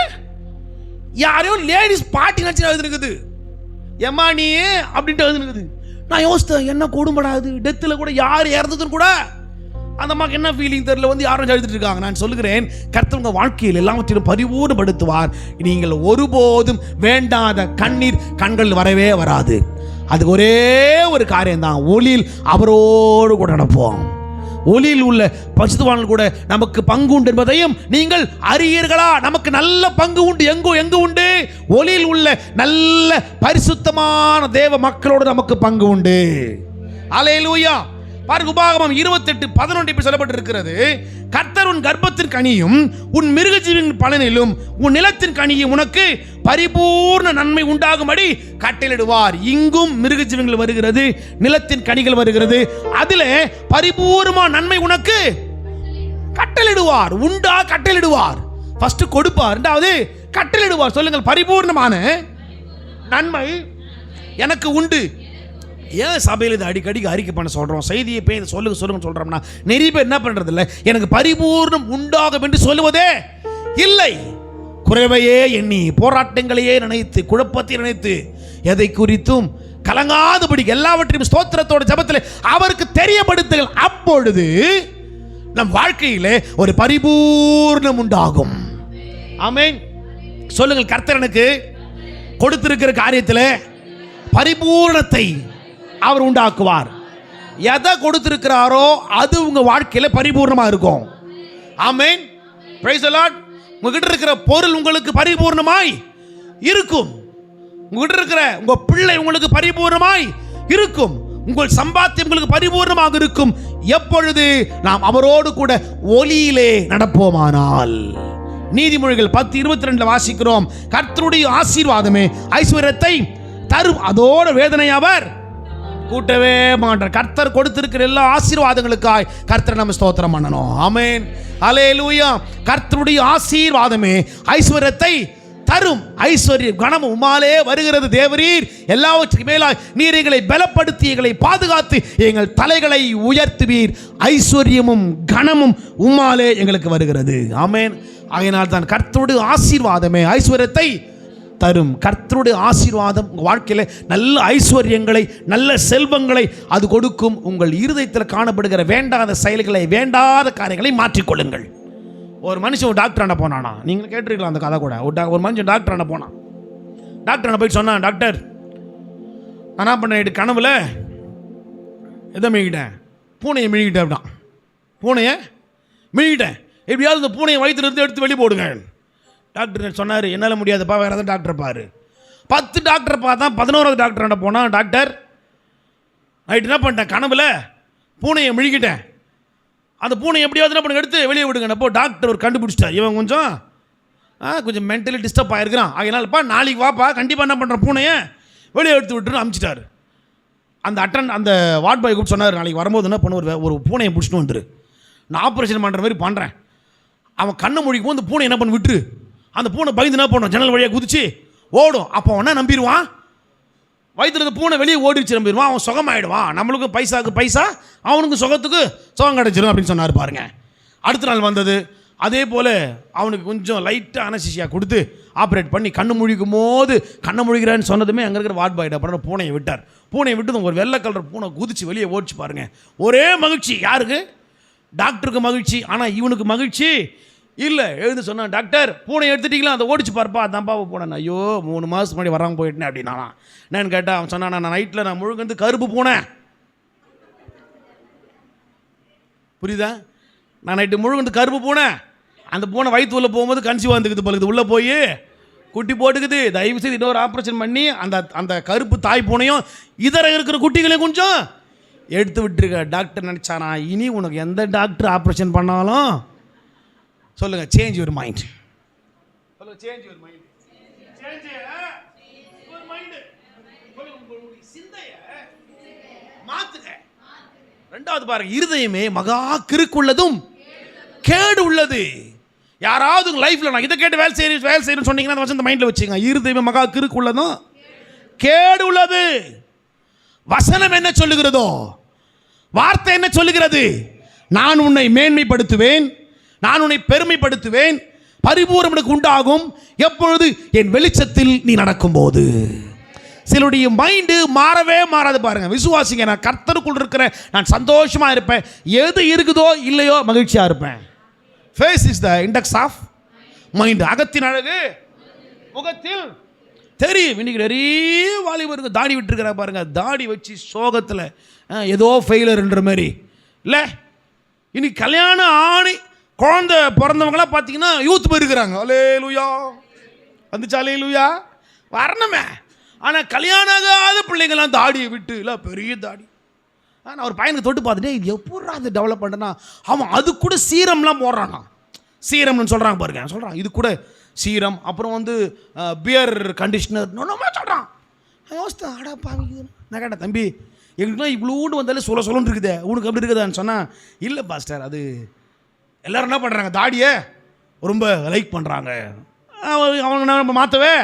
யாரையும் லேடிஸ் பாட்டி நினச்சி எழுதுருக்குது. எம்மா நீ அப்படின்ட்டு எழுதுனுக்குது. நான் யோசித்தேன், என்ன கொடும்படாது, டெத்தில் கூட யார் இறந்ததுன்னு கூட அந்த அம்மாக்கு என்ன ஃபீலிங் தெரியல, வந்து யாரும் எழுதிட்டு இருக்காங்க. நான் சொல்லுகிறேன், கர்த்தர் உங்கள் வாழ்க்கையில் எல்லாவற்றையும் பரிபூர்ணப்படுத்துவார். நீங்கள் ஒருபோதும் வேண்டாத கண்ணீர் கண்கள் வரவே வராது. அதுக்கு ஒரே ஒரு காரியம் தான், ஒளியில் அவரோடு கூட நடப்போம். ஒளியில் உள்ள பரிசுத்தவான்கள் கூட நமக்கு பங்கு உண்டு என்பதையும் நீங்கள் அறியீர்களா? நமக்கு நல்ல பங்கு உண்டு. எங்கு உண்டு? ஒளியில் உள்ள நல்ல பரிசுத்தமான தேவ மக்களோடு நமக்கு பங்கு உண்டு. அல்லேலூயா. பாருங்க, உபாகமம் 28:11 இப்படி சொல்லப்பட்டிருக்கிறது, கர்த்தர் உன் கர்ப்பத்தின் கனியும் உன் மிருகஜீவின் பலனிலும் உன் நிலத்தின் கனியும் உனக்கு பரிபூர்ண நன்மை உண்டாகும்படி கட்டளையிடுவார். இங்கும் மிருகஜீவங்கள் வருகிறது, நிலத்தின் கனிகள் வருகிறது. அதிலே பரிபூர்ணமான நன்மை உனக்கு கட்டளையிடுவார். உண்டா? கட்டளையிடுவார். ஃபர்ஸ்ட் கொடுப்பார், இரண்டாவது கட்டளையிடுவார். சொல்லுங்கள், பரிபூர்ணமான நன்மை எனக்கு உண்டு. ஏன் சபையில் இது அடிக்கடி அறிக்கை பண்ண சொல்கிறோம், செய்தியை போய் சொல்லுங்க சொல்கிறோம்னா நிறைய பேர் என்ன பண்ணுறது இல்லை, எனக்கு பரிபூர்ணம் உண்டாகும் என்று சொல்லுவதே இல்லை. குறைவையே எண்ணி, போராட்டங்களையே நினைத்து, குழப்பத்தை நினைத்து, எதை குறித்தும் கலங்காதபடி எல்லாவற்றையும் ஸ்தோத்திரத்தோட ஜெபத்தில் அவருக்கு தெரியப்படுத்துங்கள். அப்பொழுது நம் வாழ்க்கையிலே ஒரு பரிபூர்ணம் உண்டாகும். ஆமென். சொல்லுங்கள், கர்த்தர் எனக்கு கொடுத்திருக்கிற காரியத்தில் பரிபூர்ணத்தை அவர் உண்டாக்குவார். எதை கொடுத்திருக்கிறாரோ அது உங்க வாழ்க்கையில பரிபூர்ணமா இருக்கும். ஆமென். Praise the Lord. உங்ககிட்ட இருக்கிற பொருள் உங்களுக்கு பரிபூர்ணமாய் இருக்கும். உங்ககிட்ட இருக்கிற உங்க பிள்ளை உங்களுக்கு பரிபூர்ணமாய் இருக்கும். உங்கள் சம்பாத்தியம் உங்களுக்கு பரிபூர்ணமாக இருக்கும். எப்பொழுது நாம் அவரோடு கூட ஒளியிலே நடப்போமானால். நீதிமொழிகள் 10:22 வாசிக்கிறோம், கர்த்தருடைய ஆசீர்வாதமே ஐஸ்வர்யத்தை தரும், அதோட வேதனை அவர் கூட்டவே மாட்டார். கர்த்தர் கொடுத்திருக்கிற எல்லா ஆசீர்வாதங்களுக்காய் கர்த்தரை நம்ம ஸ்தோத்திரம் பண்ணணும். ஆமென். அல்லேலூயா. கர்த்தருடைய ஆசீர்வாதமே ஐஸ்வர்யத்தை தரும். ஐஸ்வர்யம் கனமும் உம்மாலே வருகிறது. தேவரீர் எல்லாவற்றுக்கும் மேலாய் நீர் எங்களை பலப்படுத்தி எங்களை பாதுகாத்து எங்கள் தலைகளை உயர்த்துவீர். ஐஸ்வர்யமும் கனமும் உம்மாலே எங்களுக்கு வருகிறது. ஆமென். ஆகையினால் தான் கர்த்தருடைய ஆசீர்வாதமே ஐஸ்வர்யத்தை தரும். கர்த்தருடைய ஆசீர்வாதம் உங்கள் வாழ்க்கையில் நல்ல ஐஸ்வர்யங்களை, நல்ல செல்வங்களை அது கொடுக்கும். உங்கள் இருதயத்தில் காணப்படுகிற வேண்டாத செயல்களை, வேண்டாத காரியங்களை மாற்றிக்கொள்ளுங்கள். ஒரு மனுஷன் ஒரு டாக்டர் ஆண்ட போனானா, நீங்கள் கேட்டிருக்கலாம் அந்த கதை கூட. ஒரு மனுஷன் டாக்டர் ஆண்ட போனான். டாக்டர் ஆண்ட போயிட்டு சொன்னான், டாக்டர் நான் என்ன பண்ணேன், கனவுல எதை மிழிக்கிட்டேன், பூனையை மிழிக்கிட்டேன். அப்படின்னா பூனையை மிழிக்கிட்டேன், எப்படியாவது இந்த பூனையை வயிற்றுல இருந்து எடுத்து வெளியே போடுங்க. டாக்டர் சொன்னார், என்னால் முடியாதுப்பா, வேறு எதாவது டாக்டர் பாரு. 10 டாக்டர் பார்த்தா 11வது டாக்டர் போனால், டாக்டர் நைட்டு என்ன பண்ணிட்டேன், கனவில் பூனையை முழுகிட்டேன், அந்த பூனை எப்படியாவது என்ன பண்ண எடுத்து வெளியே விடுங்கன்னப்போ டாக்டர் ஒரு கண்டுபிடிச்சிட்டார், இவன் கொஞ்சம் மென்டலி டிஸ்டர்ப் ஆகிருக்கிறான், அதனாலப்பா நாளைக்கு வாப்பா, கண்டிப்பாக என்ன பண்ணுற பூனையை வெளியே எடுத்து விட்டுன்னு அனுப்பிச்சிட்டாரு. அந்த வார்ட் பாய் கூப்பிட்டு சொன்னார், நாளைக்கு வரும்போது என்ன பண்ண, ஒரு பூனையை பிடிச்சிட்டு வந்துரு, நான் ஆப்ரேஷன் பண்ணுற மாதிரி பண்ணுறேன். அவன் கண்ணை மொழிக்கும் போது அந்த பூனை என்ன பண்ண விட்டுரு, அந்த பூனை பயந்து என்ன பண்ணும், ஜன்னல் வழியாக குதிச்சு ஓடும். அப்போ அவன் என்ன நம்பிடுவான், வயிற்றுல இருந்த பூனை வெளியே ஓடிச்சு நம்பிடுவான், அவன் சுகமாயிடுவான், நம்மளுக்கு பைசாவுக்கு பைசா, அவனுக்கு சுகத்துக்கு சுகம் கிடச்சிடும் அப்படின்னு சொன்னார் பாருங்க. அடுத்த நாள் வந்தது, அதே போல் அவனுக்கு கொஞ்சம் லைட்டாக அனசிஷியா கொடுத்து ஆப்ரேட் பண்ணி கண்ணு முழிக்கும் போது, கண்ணை முழிக்கிறான்னு சொன்னதுமே அங்கே இருக்கிற வார்ட் பாய்ட பண்ண பூனையை விட்டார். பூனையை விட்டு ஒரு வெள்ளை கலர் பூனை குதிச்சு வெளியே ஓடிச்சு பாருங்க. ஒரே மகிழ்ச்சி, யாருக்கு, டாக்டருக்கு மகிழ்ச்சி. ஆனால் இவனுக்கு மகிழ்ச்சி இல்லை. எழுந்து சொன்னான், டாக்டர் பூனை எடுத்துட்டீங்களா, அதை ஓடிச்சு பார்ப்பா, அதான்ப்பா போனேன். ஐயோ 3 மாதத்துக்கு முன்னாடி வராமல் போயிட்டேன் அப்படின்னா. என்னன்னு கேட்டால் அவன் சொன்னான், நான் நைட்டில் நான் முழுங்க கருப்பு பூனை, புரியுதா, நான் நைட்டு முழுங்க கருப்பு பூனை, அந்த பூனை வயிற்று உள்ள போகும்போது கன்சீவ் வந்துக்குது பழுக்குது, உள்ளே போய் குட்டி போட்டுக்குது, தயவு செய்து இன்னொரு ஆப்ரேஷன் பண்ணி அந்த கருப்பு தாய் பூனையும் இதர இருக்கிற குட்டிகளையும் கொஞ்சம் எடுத்து விட்டுருக்க. டாக்டர் நினச்சானா, இனி உனக்கு எந்த டாக்டர் ஆப்ரேஷன் பண்ணாலும் சொல்லுங்க, சேஞ்ச் யுவர் மைண்ட், சொல்லுங்க, change your mind, change your mind, உங்களுடைய சிந்தையை மாத்துங்க. ரெண்டாவது பாருங்க, இருதயமே மகா கிறுக்குள்ளதும் கேடு உள்ளது. யாராவது உங்க லைஃப்ல நான் இதை கேட்டு வேலை செய்யணும்னு சொன்னீங்கன்னா அந்த வசந்த மைண்ட்ல வச்சுங்க, இருதயமே மகா கிறுக்குள்ளதும் கேடு உள்ளது. வசனம் என்ன சொல்லுகிறதோ, வார்த்தை என்ன சொல்லுகிறது, நான் உன்னை மேன்மைப்படுத்துவேன், நான் உன்னை பெருமைப்படுத்துவேன், பரிபூரணம் உண்டாகும் எப்பொழுது என் வெளிச்சத்தில் நீ நடக்கும்போது. சிலருடைய மைண்டு மாறவே மாறாது பாருங்க. விசுவாசிங்க, நான் கர்த்தருக்குள் இருக்கிறேன், நான் சந்தோஷமா இருப்பேன், எது இருக்குதோ இல்லையோ மகிழ்ச்சியா இருப்பேன். Face is the index of mind. அகத்தின் அழகு முகத்தில் தெரியும். இன்னைக்கு நிறைய வாலிபருக்கு தாடி விட்டுருக்கிற பாருங்க, தாடி வச்சு சோகத்தில் ஏதோ ஃபெயிலர்ன்ற மாதிரி இல்லை. இன்னைக்கு கல்யாணம் ஆணி குழந்தை பிறந்தவங்களாம் பார்த்தீங்கன்னா யூத் போயிருக்கிறாங்க. அலேலுயா வந்துச்சு, அலேலுயா வரணுமே. ஆனால் கல்யாணம் ஆகாத பிள்ளைங்கள்லாம் தாடியை விட்டு இல்லை, பெரிய தாடி. நான் ஒரு பையனுக்கு தொட்டு பார்த்துட்டு, இது எப்படா அது டெவலப் பண்ணுறேன்னா, அவன் அது கூட சீரம்லாம் போடுறானா, சீரம்னு சொல்கிறாங்க பாருங்க, சொல்கிறான் இது கூட சீரம், அப்புறம் பியர் கண்டிஷனர் ஒன்றுமா சொல்கிறான். யோசித்தா, ஆடா பாவிக்குது. நான் கேட்டேன், தம்பி எங்களுக்குலாம் இவ்வளோண்டு வந்தாலே சொல்லுன்னு இருக்குதே, உனக்கு அப்படி இருக்குதான்னு சொன்னால், இல்லை பாஸ்டர், அது எல்லோரும் என்ன பண்ணுறாங்க, தாடியை ரொம்ப லைக் பண்ணுறாங்க, அவங்க நம்ம மாற்றவே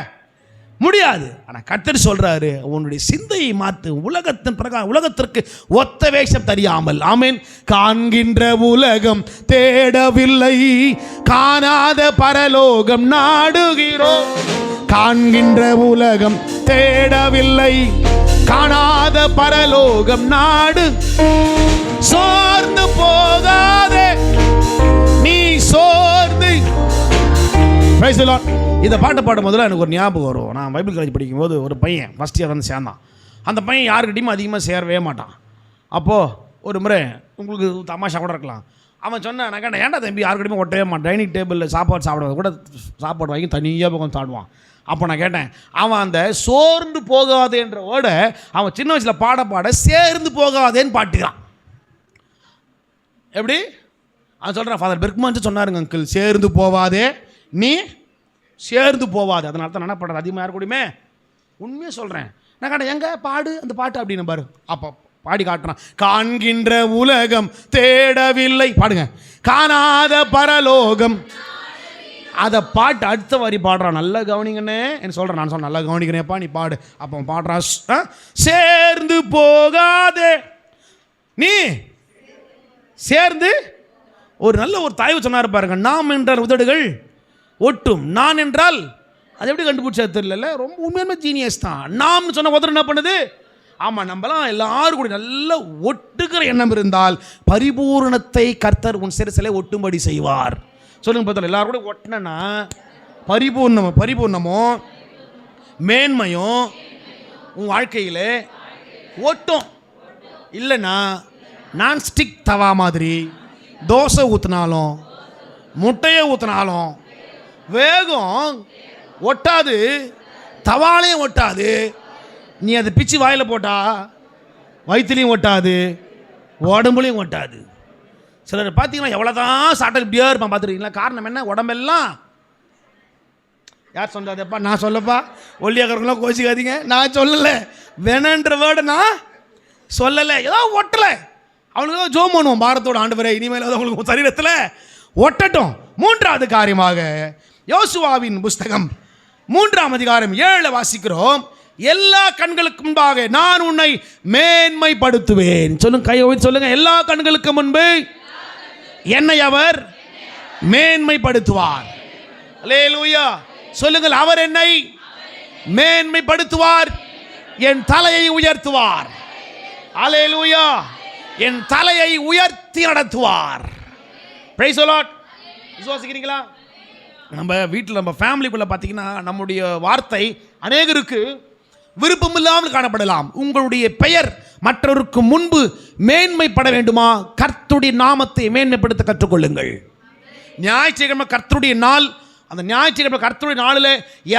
முடியாது. ஆனால் கர்த்தர் சொல்கிறாரு, உன்னுடைய சிந்தையை மாற்று, உலகத்தின் பிரகாரம் உலகத்திற்கு ஒத்த வேஷம் தெரியாமல். ஆமென். காண்கின்ற உலகம் தேடவில்லை, காணாத பரலோகம் நாடுகிறோம். காண்கின்ற உலகம் தேடவில்லை, காணாத பரலோகம் நாடு. சோர்ந்து போகாதே நீ, சோர்ந்து. Price the Lord. இந்த பாட்டை பாடும் போதில் எனக்கு ஒரு ஞாபகம் வரும். நான் பைபிள் காலேஜ் படிக்கும்போது ஒரு பையன் ஃபஸ்ட் இயர் சேர்ந்தான். அந்த பையன் யாருக்கிட்டையும் அதிகமாக சேரவே மாட்டான். அப்போது ஒரு முறை, உங்களுக்கு தமாஷா கூட இருக்கலாம், அவன் சொன்னான், நான் கேட்டேன், ஏன்டா தம்பி யாருக்கிட்டையுமே ஒட்டவே மாட்டான், டைனிங் டேபிளில் சாப்பாடு கூட சாப்பாடு வாங்கி தனியாக பக்கம் சாப்பிடுவான். அப்போ நான் கேட்டேன், அவன் அந்த சோர்ந்து போகாதேன்ற ஓட அவன் சின்ன வயசில் பாட சேர்ந்து போகாதேன்னு பாட்டுக்கிறான். எப்படி அவன் சொல்கிறான், ஃபாதர் பெர்க்மான் சொன்னாருங்க, அங்கிள் சேர்ந்து போவாதே நீ, சேர்ந்து போவாது. அதனால தான் என்ன பண்ணுறது, அதிகமாக யார் கூடயுமே. உண்மையாக சொல்கிறேன். நான் கேட்டேன், எங்கே பாடு அந்த பாட்டு அப்படின்னு பாரு. அப்போ பாடி காட்டுறான். காண்கின்ற உலகம் தேடவில்லை, பாடுங்க, காணாத பரலோகம். அதை பாட்டு அடுத்த வரி பாடுறான். நல்லா கவனிங்கண்ணே என்ன சொல்கிறேன், நான் சொன்னேன் நல்லா கவனிக்கிறேன்ப்பா, நீ பாடு. அப்போ பாடுறான், சேர்ந்து போகாதே நீ, சேர்ந்து. ஒரு நல்ல ஒரு தாய்வு சொன்னார் பாருங்க, நாம் என்ற உதடுகள் ஒட்டும், நான் என்றால் அது எப்படி கண்டுபிடிச்சா தெரியல, ரொம்ப உண்மையான ஜீனியஸ் தான். நாம் சொன்ன உதடு என்ன பண்ணுது, ஆமாம், நம்மளாம் எல்லாரும் கூட நல்ல ஒட்டுக்கிற எண்ணம் இருந்தால் பரிபூரணத்தை கர்த்தர் உன் சிறுசிலை ஒட்டும்படி செய்வார். சொல்லுங்க பார்த்தா, எல்லாரும் கூட ஒட்டினா பரிபூர்ணமோ மேன்மையும் உன் வாழ்க்கையில் ஒட்டும். இல்லைன்னா நான் ஸ்டிக் தவா மாதிரி தோசை ஊற்றினாலும் முட்டையை ஊற்றினாலும் வேகம் ஒட்டாது, தவாலையும் ஒட்டாது. நீ அதை பிச்சு வாயில் போட்டா வயிற்றுலையும் ஒட்டாது, உடம்புலையும் ஒட்டாது. சிலர் பார்த்தீங்கன்னா எவ்வளோதான் சாப்பிட்டு இப்படியே இருப்பான் பார்த்துருக்கீங்களா? காரணம் என்ன? உடம்பெல்லாம். யார் சொல்கிறாதப்பா? நான் சொல்லப்பா. ஒல்லியாக்கிறவங்களாம் கோச்சிக்காதீங்க, நான் சொல்லலை. வேணன்ற வேர்டு நான் சொல்லலை. ஏதோ ஒட்டலை. அவனுக்கு ஜோம் பண்ணுவோம் பாரத்தோட ஆண்டவரே, இனிமேல் அவங்களுக்கு சரீரத்தில் ஒட்டட்டும். மூன்றாவது காரியமாக யோசுவாவின் புஸ்தகம் 3ஆம் அதிகாரம் 7 வாசிக்கிறோம். எல்லா கண்களுக்கு முன்பாக நான் உன்னை மேன்மைப்படுத்துவேன். சொல்லுங்க, கையை வைத்து சொல்லுங்க. எல்லா கண்களுக்கு முன்பு என்னை அவர் மேன்மைப்படுத்துவார். அல்லேலூயா. சொல்லுங்கள், அவர் என்னை மேன்மைப்படுத்துவார், என் தலையை உயர்த்துவார். அல்லேலூயா. என் தலையை உயர்த்தி நடத்துவார். Praise the Lord. விசுவாசிக்கிறீங்களா? நம்ம வீட்டில் நம்ம ஃபேமிலிக்குள்ளே பார்த்தீங்கன்னா நம்முடைய வார்த்தை அநேகருக்கு விருப்பம் இல்லாமல் காணப்படலாம். உங்களுடைய பெயர் மற்றவருக்கு முன்பு மேன்மைப்பட வேண்டுமா? கர்த்தருடைய நாமத்தை மேன்மைப்படுத்த கற்றுக்கொள்ளுங்கள். ஞாயிற்றுக்கிழமை கர்த்தருடைய நாள். அந்த ஞாயிற்றுக்கிழமை கர்த்தருடைய நாளில்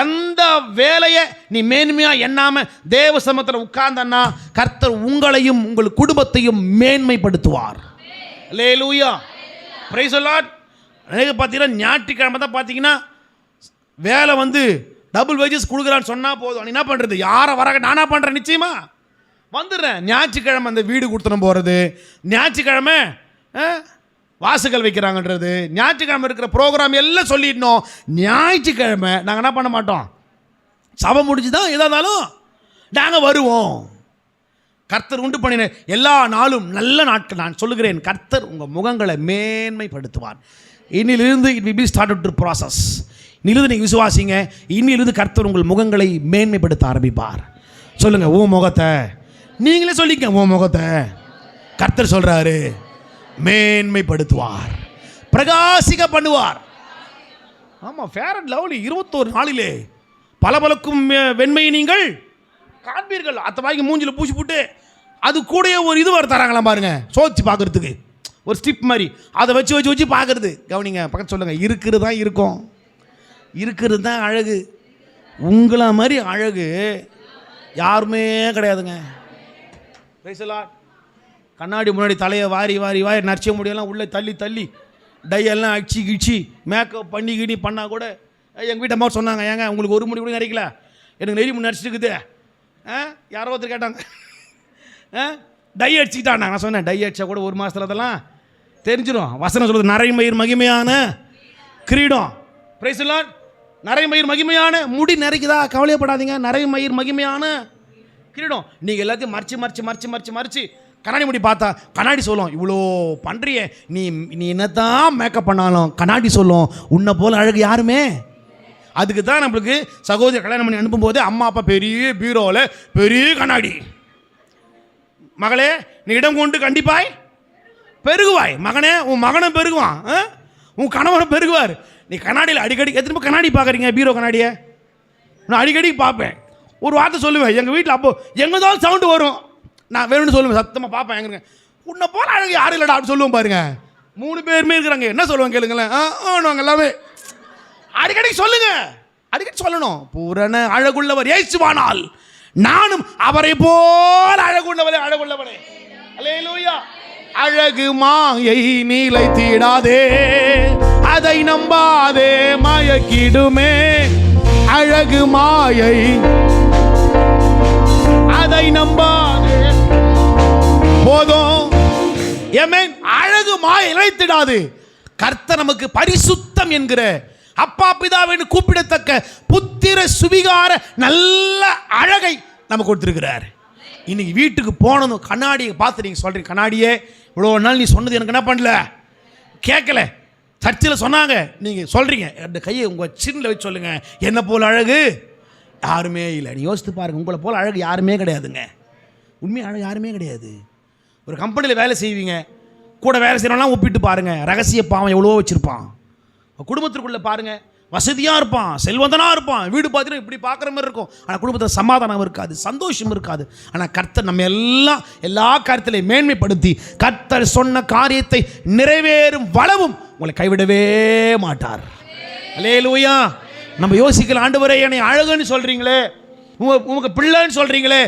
எந்த வேலையை நீ மேன்மையாக எண்ணாமல் தேவ சமூகத்தில் உட்கார்ந்தன்னா கர்த்தர் உங்களையும் உங்கள் குடும்பத்தையும் மேன்மைப்படுத்துவார். அல்லேலூயா. Price the Lord. அநேக பார்த்தீங்கன்னா ஞாயிற்றுக்கிழமை தான் பார்த்தீங்கன்னா வேலை வந்து டபுள் வேஜஸ் கொடுக்குறான்னு சொன்னால் போதும். என்ன பண்ணுறது? யாரை வர நானா பண்ணுறேன், நிச்சயமா வந்துடுறேன். ஞாயிற்றுக்கிழமை அந்த வீடு கொடுத்துன்னு போகிறது, ஞாயிற்றுக்கிழமை வாசுகள் வைக்கிறாங்கன்றது, ஞாயிற்றுக்கிழமை இருக்கிற ப்ரோக்ராம் எல்லாம் சொல்லிடணும். ஞாயிற்றுக்கிழமை நாங்கள் என்ன பண்ண மாட்டோம், சபை முடிஞ்சு தான் எதாக இருந்தாலும் நாங்கள் வருவோம். கர்த்தர் உண்டு பண்ணின எல்லா நாளும் நல்ல நாட்கள். நான் சொல்லுகிறேன், கர்த்தர் உங்கள் முகங்களை மேன்மைப்படுத்துவார். இன்னிலிருந்து it will be started to process. இன்னிலிருந்து நீங்கள் விசுவாசிங்க, இன்னிலிருந்து கர்த்தர் உங்கள் முகங்களை மேன்மைப்படுத்த ஆரம்பிப்பார். சொல்லுங்கள், உன் முகத்தை நீங்களே சொல்லிக்க. உன் முகத்தை கர்த்தர் சொல்கிறாரு மேன்மைப்படுத்துவார், பிரகாசிக்க பண்ணுவார். ஆமாம், ஃபேர் அண்ட் லவ்லி 21 நாளிலே பளபளக்கும் வெண்மையை நீங்கள் காண்பீர்கள். அத்த வாங்கி மூஞ்சில் பூசி போட்டு அது கூட ஒரு இது வர தராங்களாம் பாருங்க, சோதிச்சு பார்க்கறதுக்கு ஒரு ஸ்டிப் மாதிரி. அதை வச்சு வச்சு வச்சு பார்க்கறது. கவனிங்க, பக்கத்து சொல்லுங்கள், இருக்கிறது தான் இருக்கும், இருக்கிறது தான் அழகு. உங்களை மாதிரி அழகு யாருமே கிடையாதுங்க. Price the Lord. கண்ணாடி முன்னாடி தலையை வாரி வாரி வாரி நரைச்ச முடியெல்லாம் உள்ளே தள்ளி தள்ளி டையெல்லாம் அடிச்சு கிழிச்சு மேக்கப் பண்ணி கிணி பண்ணால் கூட எங்கள் வீட்டு அம்மா சொன்னாங்க, ஏங்க உங்களுக்கு ஒரு முடி கூட நரைக்கல, எனக்கு நெறி முடி நரைச்சிட்டுக்குது. யாரோ ஒருத்தர் கேட்டாங்க, டை அடிச்சுக்கிட்டாங்க. நான் சொன்னேன், டை அடிச்சா கூட 1 மாதத்தில் அதெல்லாம் தெரிஞ்சிடும். வசனம் சொல்லுது, நரைமயிர் மகிமையான கிரீடம். Price the Lord. நரைமயிர் மகிமையான முடி நரைக்குதா, கவலையப்படாதீங்க. நரைமயிர் மகிமையான கிரீடம். நீங்கள் எல்லாத்தையும் மறைச்சி மறைச்சி மறைச்சி மறைச்சி மறைச்சி கண்ணாடி முடி பார்த்தா கண்ணாடி சொல்லும், இவ்வளோ பண்ணுறிய நீ நீ என்னத்தான் மேக்கப் பண்ணாலும் கண்ணாடி சொல்லும், உன்னை போல் அழகு யாருமே. அதுக்கு தான் நம்மளுக்கு சகோதரி கல்யாணம் பண்ணி அனுப்பும்போது அம்மா அப்பா பெரிய பீரோவில் பெரிய கண்ணாடி, மகளே நீ இடம் கொண்டு கண்டிப்பாய் பெருகுவாய். மகனே, உன் மகனும் பெருகுவான், உன் கணவனும் பெருகுவார். நீ கண்ணாடியில் அடிக்கடி எத்தனை பேர் கண்ணாடி பார்க்குறீங்க? பீரோ கண்ணாடியை நான் அடிக்கடி பார்ப்பேன். ஒரு வார்த்தை சொல்லுவேன் எங்கள் வீட்டில், அப்போ எங்கேதான் சவுண்டு வரும், நான் வேணும்னு சொல்லுவேன், சத்தமாக பார்ப்பேன். எங்க உன்னை போல அழகு யாரும் இல்லைடா அப்படி சொல்லுவோம் பாருங்க. 3 பேருமே இருக்கிறாங்க. என்ன சொல்லுவாங்க கேளுங்களேன். நாங்கள் எல்லாமே அடிக்கடி சொல்லுங்க, அடிக்கடி சொல்லணும். பூரண அழகுள்ளவர் இயேசுவானால் நானும் அவரை போல் அழகுள்ளவரே அழகுள்ளவரே. அல்லேலூயா. அழகு மாயை நிலைத்திடாதே, அதை நம்பாதே மயக்கிடுமே. அழகு மாயை அதை நம்பாதே போதும். ஆமென். அழகு மாயை நிலைத்திடாது. கர்த்தர் நமக்கு பரிசுத்தம் என்கிற அப்பா பிதாவென்று கூப்பிடத்தக்க புத்திர சுவிகார நல்ல அழகை நமக்கு கொடுத்திருக்கிறார். இன்னைக்கு வீட்டுக்கு போனதும் கண்ணாடியை பார்த்து நீங்கள் சொல்கிறீங்க, கண்ணாடியே இவ்வளோ நாள் நீ சொன்னது எனக்கு என்ன பண்ணல, கேட்கல. சர்ச்சில் சொன்னாங்க, நீங்கள் சொல்கிறீங்க. அந்த கையை உங்கள் சின்னில் வச்சு சொல்லுங்கள், என்னை போல் அழகு யாருமே இல்லை. நீ யோசித்து பாருங்கள், உங்களை போல் அழகு யாருமே கிடையாதுங்க. உண்மையாக அழகு யாருமே கிடையாது. ஒரு கம்பெனியில் வேலை செய்வீங்க, கூட வேலை செய்கிறவங்களாம் ஒப்பிட்டு பாருங்கள், ரகசிய பாவம் எவ்வளோ வச்சுருப்பான். குடும்பத்திற்குள்ளே பாருங்கள், வசதியாக இருப்பான், செல்வந்தனாக இருப்பான், வீடு பார்த்தீங்கன்னா இப்படி பார்க்குற மாதிரி இருக்கும், ஆனால் குடும்பத்தில் சமாதானம் இருக்காது, சந்தோஷம் இருக்காது. ஆனால் கர்த்தர் நம்ம எல்லா காரியத்திலையும் மேன்மைப்படுத்தி கர்த்தர் சொன்ன காரியத்தை நிறைவேறும் வளவும் உங்களை கைவிடவே மாட்டார். அல்லேலூயா. நம்ம யோசிக்கலாம், ஆண்டவரே என்னை அழகுன்னு சொல்றீங்களே, உங்க பிள்ளைன்னு சொல்றீங்களே,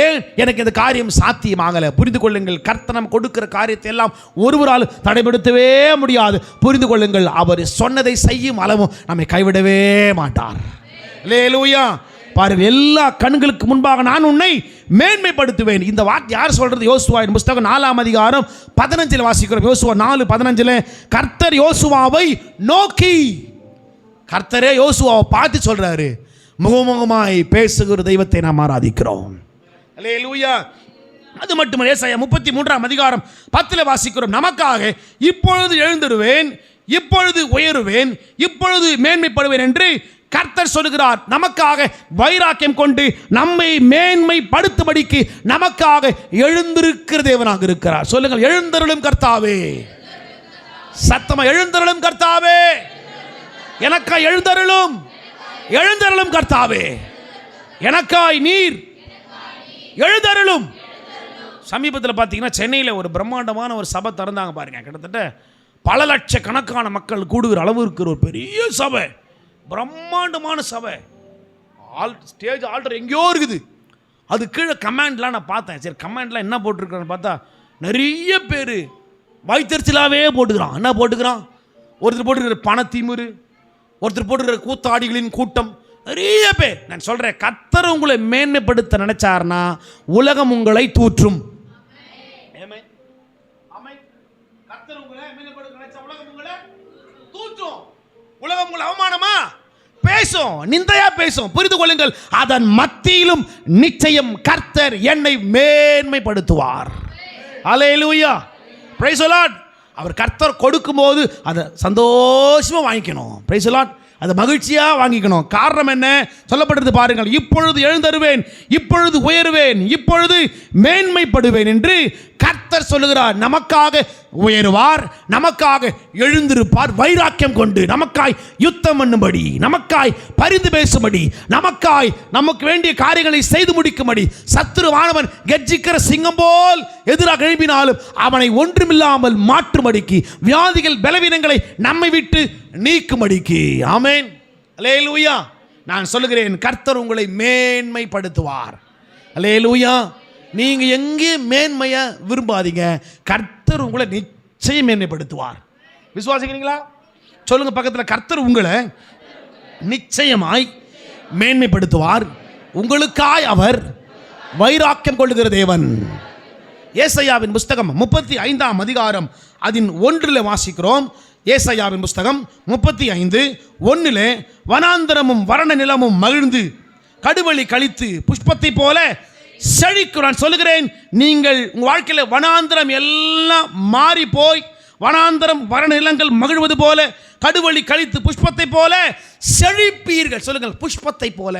ஏன் எனக்கு இந்த காரியம் சாத்தியமாகலை? புரிந்து கொள்ளுங்கள், கர்த்தர் நம்ம கொடுக்கிற காரியத்தை எல்லாம் ஒருவரால் தடைபடுத்தவே முடியாது. புரிந்து கொள்ளுங்கள், அவர் சொன்னதை செய்யும் அளவும் நம்மை கைவிடவே மாட்டார். அல்லேலூயா. பாருங்கள், எல்லா கண்களுக்கு முன்பாக நான் உன்னை மேன்மைப்படுத்துவேன். இந்த வார்த்தை யார் சொல்றது? யோசுவாவின் புஸ்தகம் 4ஆம் அதிகாரம் 15 வாசிக்கிறோம். யோசுவா 4:15 கர்த்தர் யோசுவாவை நோக்கி, கர்த்தரே யோசுவாவை பார்த்து சொல்றாரு, முகமுகமாய் பேசுகிற தெய்வத்தை நாம் ஆராதிக்கிறோம். அல்லேலூயா. அது மட்டுமல்ல, ஏசாயா 33ஆம் அதிகாரம் 10 வாசிக்கிறோம், நமக்காக இப்பொழுது எழுந்திருவேன், இப்பொழுது உயருவேன், இப்பொழுது மேன்மைப்படுவேன் என்று கர்த்தர் சொல்லுகிறார். நமக்காக வைராக்கியம் கொண்டு நம்மை மேன்மைப்படுத்தும்படிக்கு நமக்காக எழுந்திருக்கிற தேவனாக இருக்கிறார். சொல்லுங்கள், எழுந்தருளும் கர்த்தாவே. சத்தமா எழுந்தருளும் கர்த்தாவே. எனக்காய் எழுந்தருளும், எழுந்தருளும் கர்த்தாவே. எனக்காய் நீர் எழுந்தருளும். சமீபத்தில் பார்த்தீங்கன்னா சென்னையில் ஒரு பிரம்மாண்டமான ஒரு சபை திறந்தாங்க பாருங்க. கிட்டத்தட்ட பல லட்சக்கணக்கான மக்கள் கூடுகிற அளவு இருக்கிற ஒரு பெரிய சபை, பிரம்மாண்டமான சபை. ஸ்டேஜ் ஆல்டர் எங்கேயோ இருக்குது. அது கீழே கமெண்ட்லாம் நான் பார்த்தேன். சரி, கமெண்ட்லாம் என்ன போட்டிருக்கிறேன்னு பார்த்தா நிறைய பேர் வயிற்றுச்சலாகவே போட்டுக்கிறான். என்ன போட்டுக்கிறான்? ஒருத்தர் போட்டுக்கிற பணத்திமுரு, ஒருத்தர் போட்டுக்கிற கூத்தாடிகளின் கூட்டம், நிறைய பேர். நான் சொல்கிறேன், கர்த்தர் உங்களை மேன்மைப்படுத்த நினைச்சார்னா உலகம் உங்களை தூற்றும். கர்த்தர் உங்களை மேன்மைப்படுத்த நினைச்சா உலகம் உங்களை தூற்றும். உலகம் உங்களை அவமானமா பேசும், நிந்தையா பேசும். புரிந்து கொள்ளுங்கள், அதன் மத்தியிலும் நிச்சயம் கர்த்தர் என்னை மேன்மைப்படுத்துவார். அல்லேலூயா. Price the Lord. அவர் கர்த்தர் கொடுக்கும்போது அதை சந்தோஷமா வாங்கிக்கணும். Price the Lord. அதை மகிழ்ச்சியா வாங்கிக்கணும். காரணம் என்ன சொல்லப்படுறது பாருங்கள், இப்பொழுது எழுந்தருவேன், இப்பொழுது உயருவேன், இப்பொழுது மேன்மைப்படுவேன் என்று கர்த்தர் சொல்லுகிறார். நமக்காக உயருவார், நமக்காக எழுந்திருப்பார், வைராக்கியம் கொண்டு நமக்காய் யுத்தம் பண்ணும்படி, நமக்காய் பரிந்து பேசும்படி, நமக்காய் நமக்கு வேண்டிய காரியங்களை செய்து முடிக்கும்படி, சத்துருவானவன் கெர்ச்சிக்கிற சிங்கம் போல் எதிராக எழுப்பினாலும் அவனை ஒன்றுமில்லாமல் மாற்றும்படிக்கு, வியாதிகள் பலவீனங்களை நம்மை விட்டு நீக்கும்படிக்கு. ஆமென். அல்லேலூயா. நான் சொல்லுகிறேன், கர்த்தர் உங்களை மேன்மைப்படுத்துவார். அல்லேலூயா. நீங்க எங்கே மேன்மையை விரும்பாதீங்க, கர்த்தர் உங்களை நிச்சயம் மேன்மைப்படுத்துவார். விசுவாசிக்கிறீங்களா? சொல்லுங்க பக்கத்தில், கர்த்தர் உங்களை நிச்சயமாய் மேன்மைப்படுத்துவார். உங்களுக்காய் அவர் வைராக்கியம் கொள்ளுகிற தேவன். ஏசாயாவின் புஸ்தகம் 35ஆம் அதிகாரம் அதன் 1 வாசிக்கிறோம். ஏசாயாவின் புஸ்தகம் 35:1 வனாந்தரமும் வறண்ட நிலமும் மகிழ்ந்து கடுவழி கழித்து புஷ்பத்தை போல செழிக்கும். நான் சொல்லுகிறேன், நீங்கள் உங்கள் வாழ்க்கையில் வனாந்தரம் எல்லாம் மாறி போய், வனாந்தரம் வறண்ட நிலங்கள் மகிழ்வது போல, கடுவழி கழித்து புஷ்பத்தை போல செழிப்பீர்கள். சொல்லுங்கள், புஷ்பத்தை போல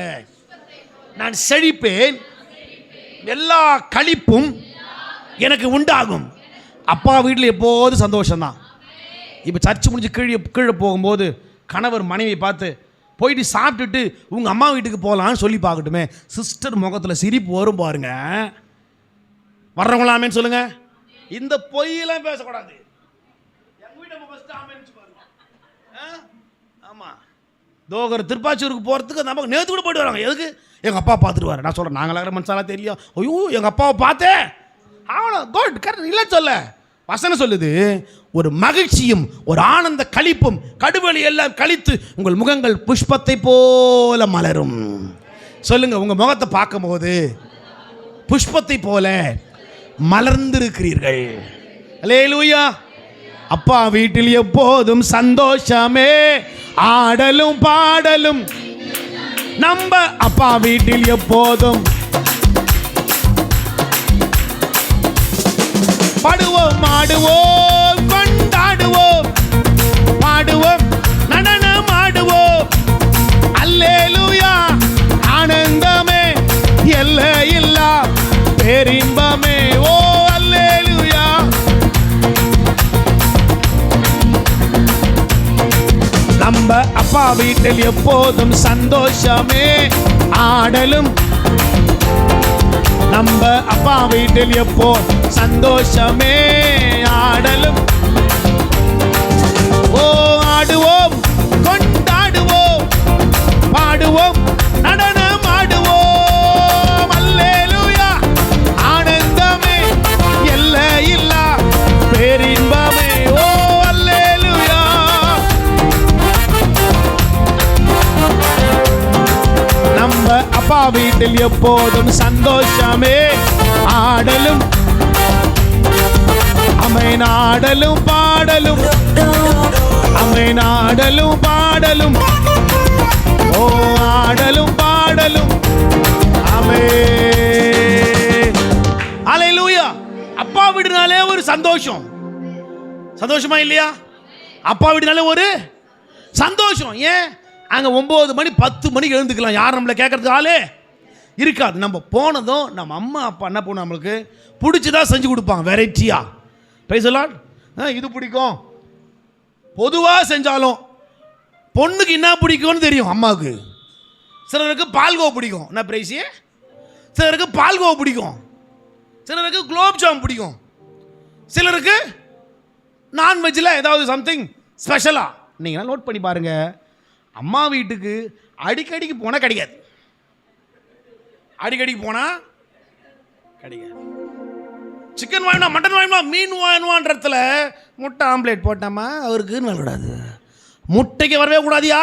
நான் செழிப்பேன், எல்லா களிப்பும் எனக்கு உண்டாகும். அப்பா வீட்டில் எப்போது சந்தோஷம்தான். இப்போ சர்ச்சு முடிஞ்சு கீழே போகும்போது கணவர் மனைவி பார்த்து, போயிட்டு சாப்பிட்டுட்டு உங்கள் அம்மா வீட்டுக்கு போகலான்னு சொல்லி பார்க்கட்டுமே, சிஸ்டர் முகத்தில் சிரிப்பு வரும் பாருங்க. வர்றவங்களாமேன்னு சொல்லுங்க. இந்த பொய்யெல்லாம் பேசக்கூடாது. எங்கள் வீட்டை ஆமாம், தோகர் திருப்பாச்சூருக்கு போகிறதுக்கு நமக்கு நேற்று கூட போயிட்டு வராங்க. எதுக்கு? எங்கள் அப்பா பார்த்துட்டு வர. நான் சொல்கிறேன், நாங்களாக மனசாலாம் தெரியும். ஐயோ எங்கள் அப்பாவை பார்த்தேன், அவனை குட் கரெக்ட் இல்லை சொல்ல. வசனம் சொல்லுது, ஒரு மகிழ்ச்சியும் ஒரு ஆனந்த களிப்பும் கடுவெளி எல்லாம் கழித்து உங்கள் முகங்கள் புஷ்பத்தை போல மலரும். சொல்லுங்க, உங்க முகத்தை பார்க்கும்போது புஷ்பத்தை போல மலர்ந்திருக்கிறீர்கள். அல்லேலூயா. அப்பா வீட்டில் எப்போதும் சந்தோஷமே, ஆடலும் பாடலும். நம்ம அப்பா வீட்டில் எப்போதும் பாடுவோம், ஆடுவோம், கொண்டாடுவோம், பாடுவோம், நடனம் ஆடுவோம். அல்லேலூயா. ஆனந்தமே எல்லையில்லா பேரின்பமே. ஓ அல்லேலூயா. நம்ம அப்பா வீட்டில் எப்போதும் சந்தோஷமே, ஆடலும். நம்ம அப்பா வீட்டில் எப்போ சந்தோஷமே, ஆடலும். ஓ ஆடுவோம், கொண்டாடுவோம். ஆடுவோம் நடனம் ஆடுவோம். அல்லேலூயா. ஆனந்தமே எல்லையில்லா பேரின்பமே. ஓ அல்லேலூயா. நம்ம அப்பா வீட்டில் எப்போதும் சந்தோஷமே. ஆடலும் அமேன், ஆடலும் பாடலும், அமேன், ஆடலும் பாடலும், ஓ ஆடலும் பாடலும், ஆமென். அல்லேலூயா. அப்பா வீடுனாலே ஒரு சந்தோஷம். சந்தோஷமா இல்லையா? அப்பா வீடுனாலே ஒரு சந்தோஷம். ஏன்? அங்கே 9 மணி 10 மணிக்கு எழுந்துக்கலாம். யாரும் நம்மளை கேட்கறதுக்கு ஆளே இருக்காது. நம்ம போனதும் நம்ம அம்மா அப்பா என்ன பண்ணுவோம், நம்மளுக்கு பிடிச்சதா செஞ்சு கொடுப்பாங்க. வெரைட்டியா பேசலாம். இது பிடிக்கும். பொதுவாக செஞ்சாலும் பொண்ணுக்கு என்ன பிடிக்கும்னு தெரியும் அம்மாவுக்கு. சிலருக்கு பால்கோவா பிடிக்கும். என்ன பிரைஸு? சிலருக்கு பால்கோவா பிடிக்கும். சிலருக்கு குலோப்ஜாம் பிடிக்கும். சிலருக்கு நான்வெஜ்ஜில் ஏதாவது சம்திங் ஸ்பெஷலாக. நீங்கள் நோட் பண்ணி பாருங்கள், அம்மா வீட்டுக்கு அடிக்கடிக்கு போனால் கிடைக்காது. அடிக்கடிக்கு போனால் கிடைக்காது. சிக்கன் வாங்கினா, மட்டன் வாங்கினா, மீன் வாங்கினான்றதுல முட்டை ஆம்லேட் போட்டாமா அவருக்குன்னு வரக்கூடாது. முட்டைக்கு வரவே கூடாதியா,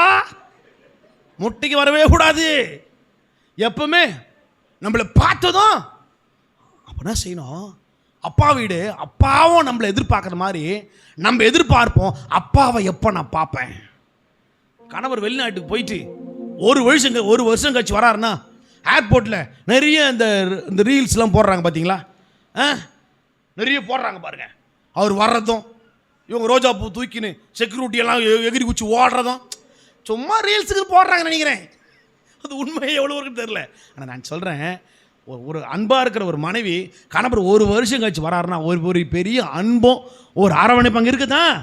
முட்டைக்கு வரவே கூடாது. எப்பவுமே நம்மளை பார்த்ததும் அப்போ என்ன செய்யணும், அப்பா வீடு, அப்பாவும் நம்மளை எதிர்பார்க்குற மாதிரி நம்ம எதிர்பார்ப்போம். அப்பாவை எப்போ நான் பார்ப்பேன். கணவர் வெளிநாட்டுக்கு போயிட்டு ஒரு வருஷம் கழிச்சு வராருன்னா ஏர்போர்ட்டில் நிறைய இந்த ரீல்ஸ்லாம் போடுறாங்க பார்த்தீங்களா? நிறைய போடுறாங்க பாருங்க. அவர் வர்றதும் இவங்க ரோஜா பூ தூக்கின்னு செக்யூரிட்டியெல்லாம் எகிரி குச்சி ஓடுறதும் சும்மா ரீல்ஸுக்கு போடுறாங்கன்னு நினைக்கிறேன். அது உண்மையை எவ்வளோ இருக்குன்னு தெரில. ஆனால் நான் சொல்கிறேன், ஒரு அன்பாக இருக்கிற ஒரு மனைவி கணவர் ஒரு வருஷம் கழிச்சு வராருன்னா ஒரு பெரிய அன்பும் ஒரு அரவணைப்பு அங்கே இருக்குதான்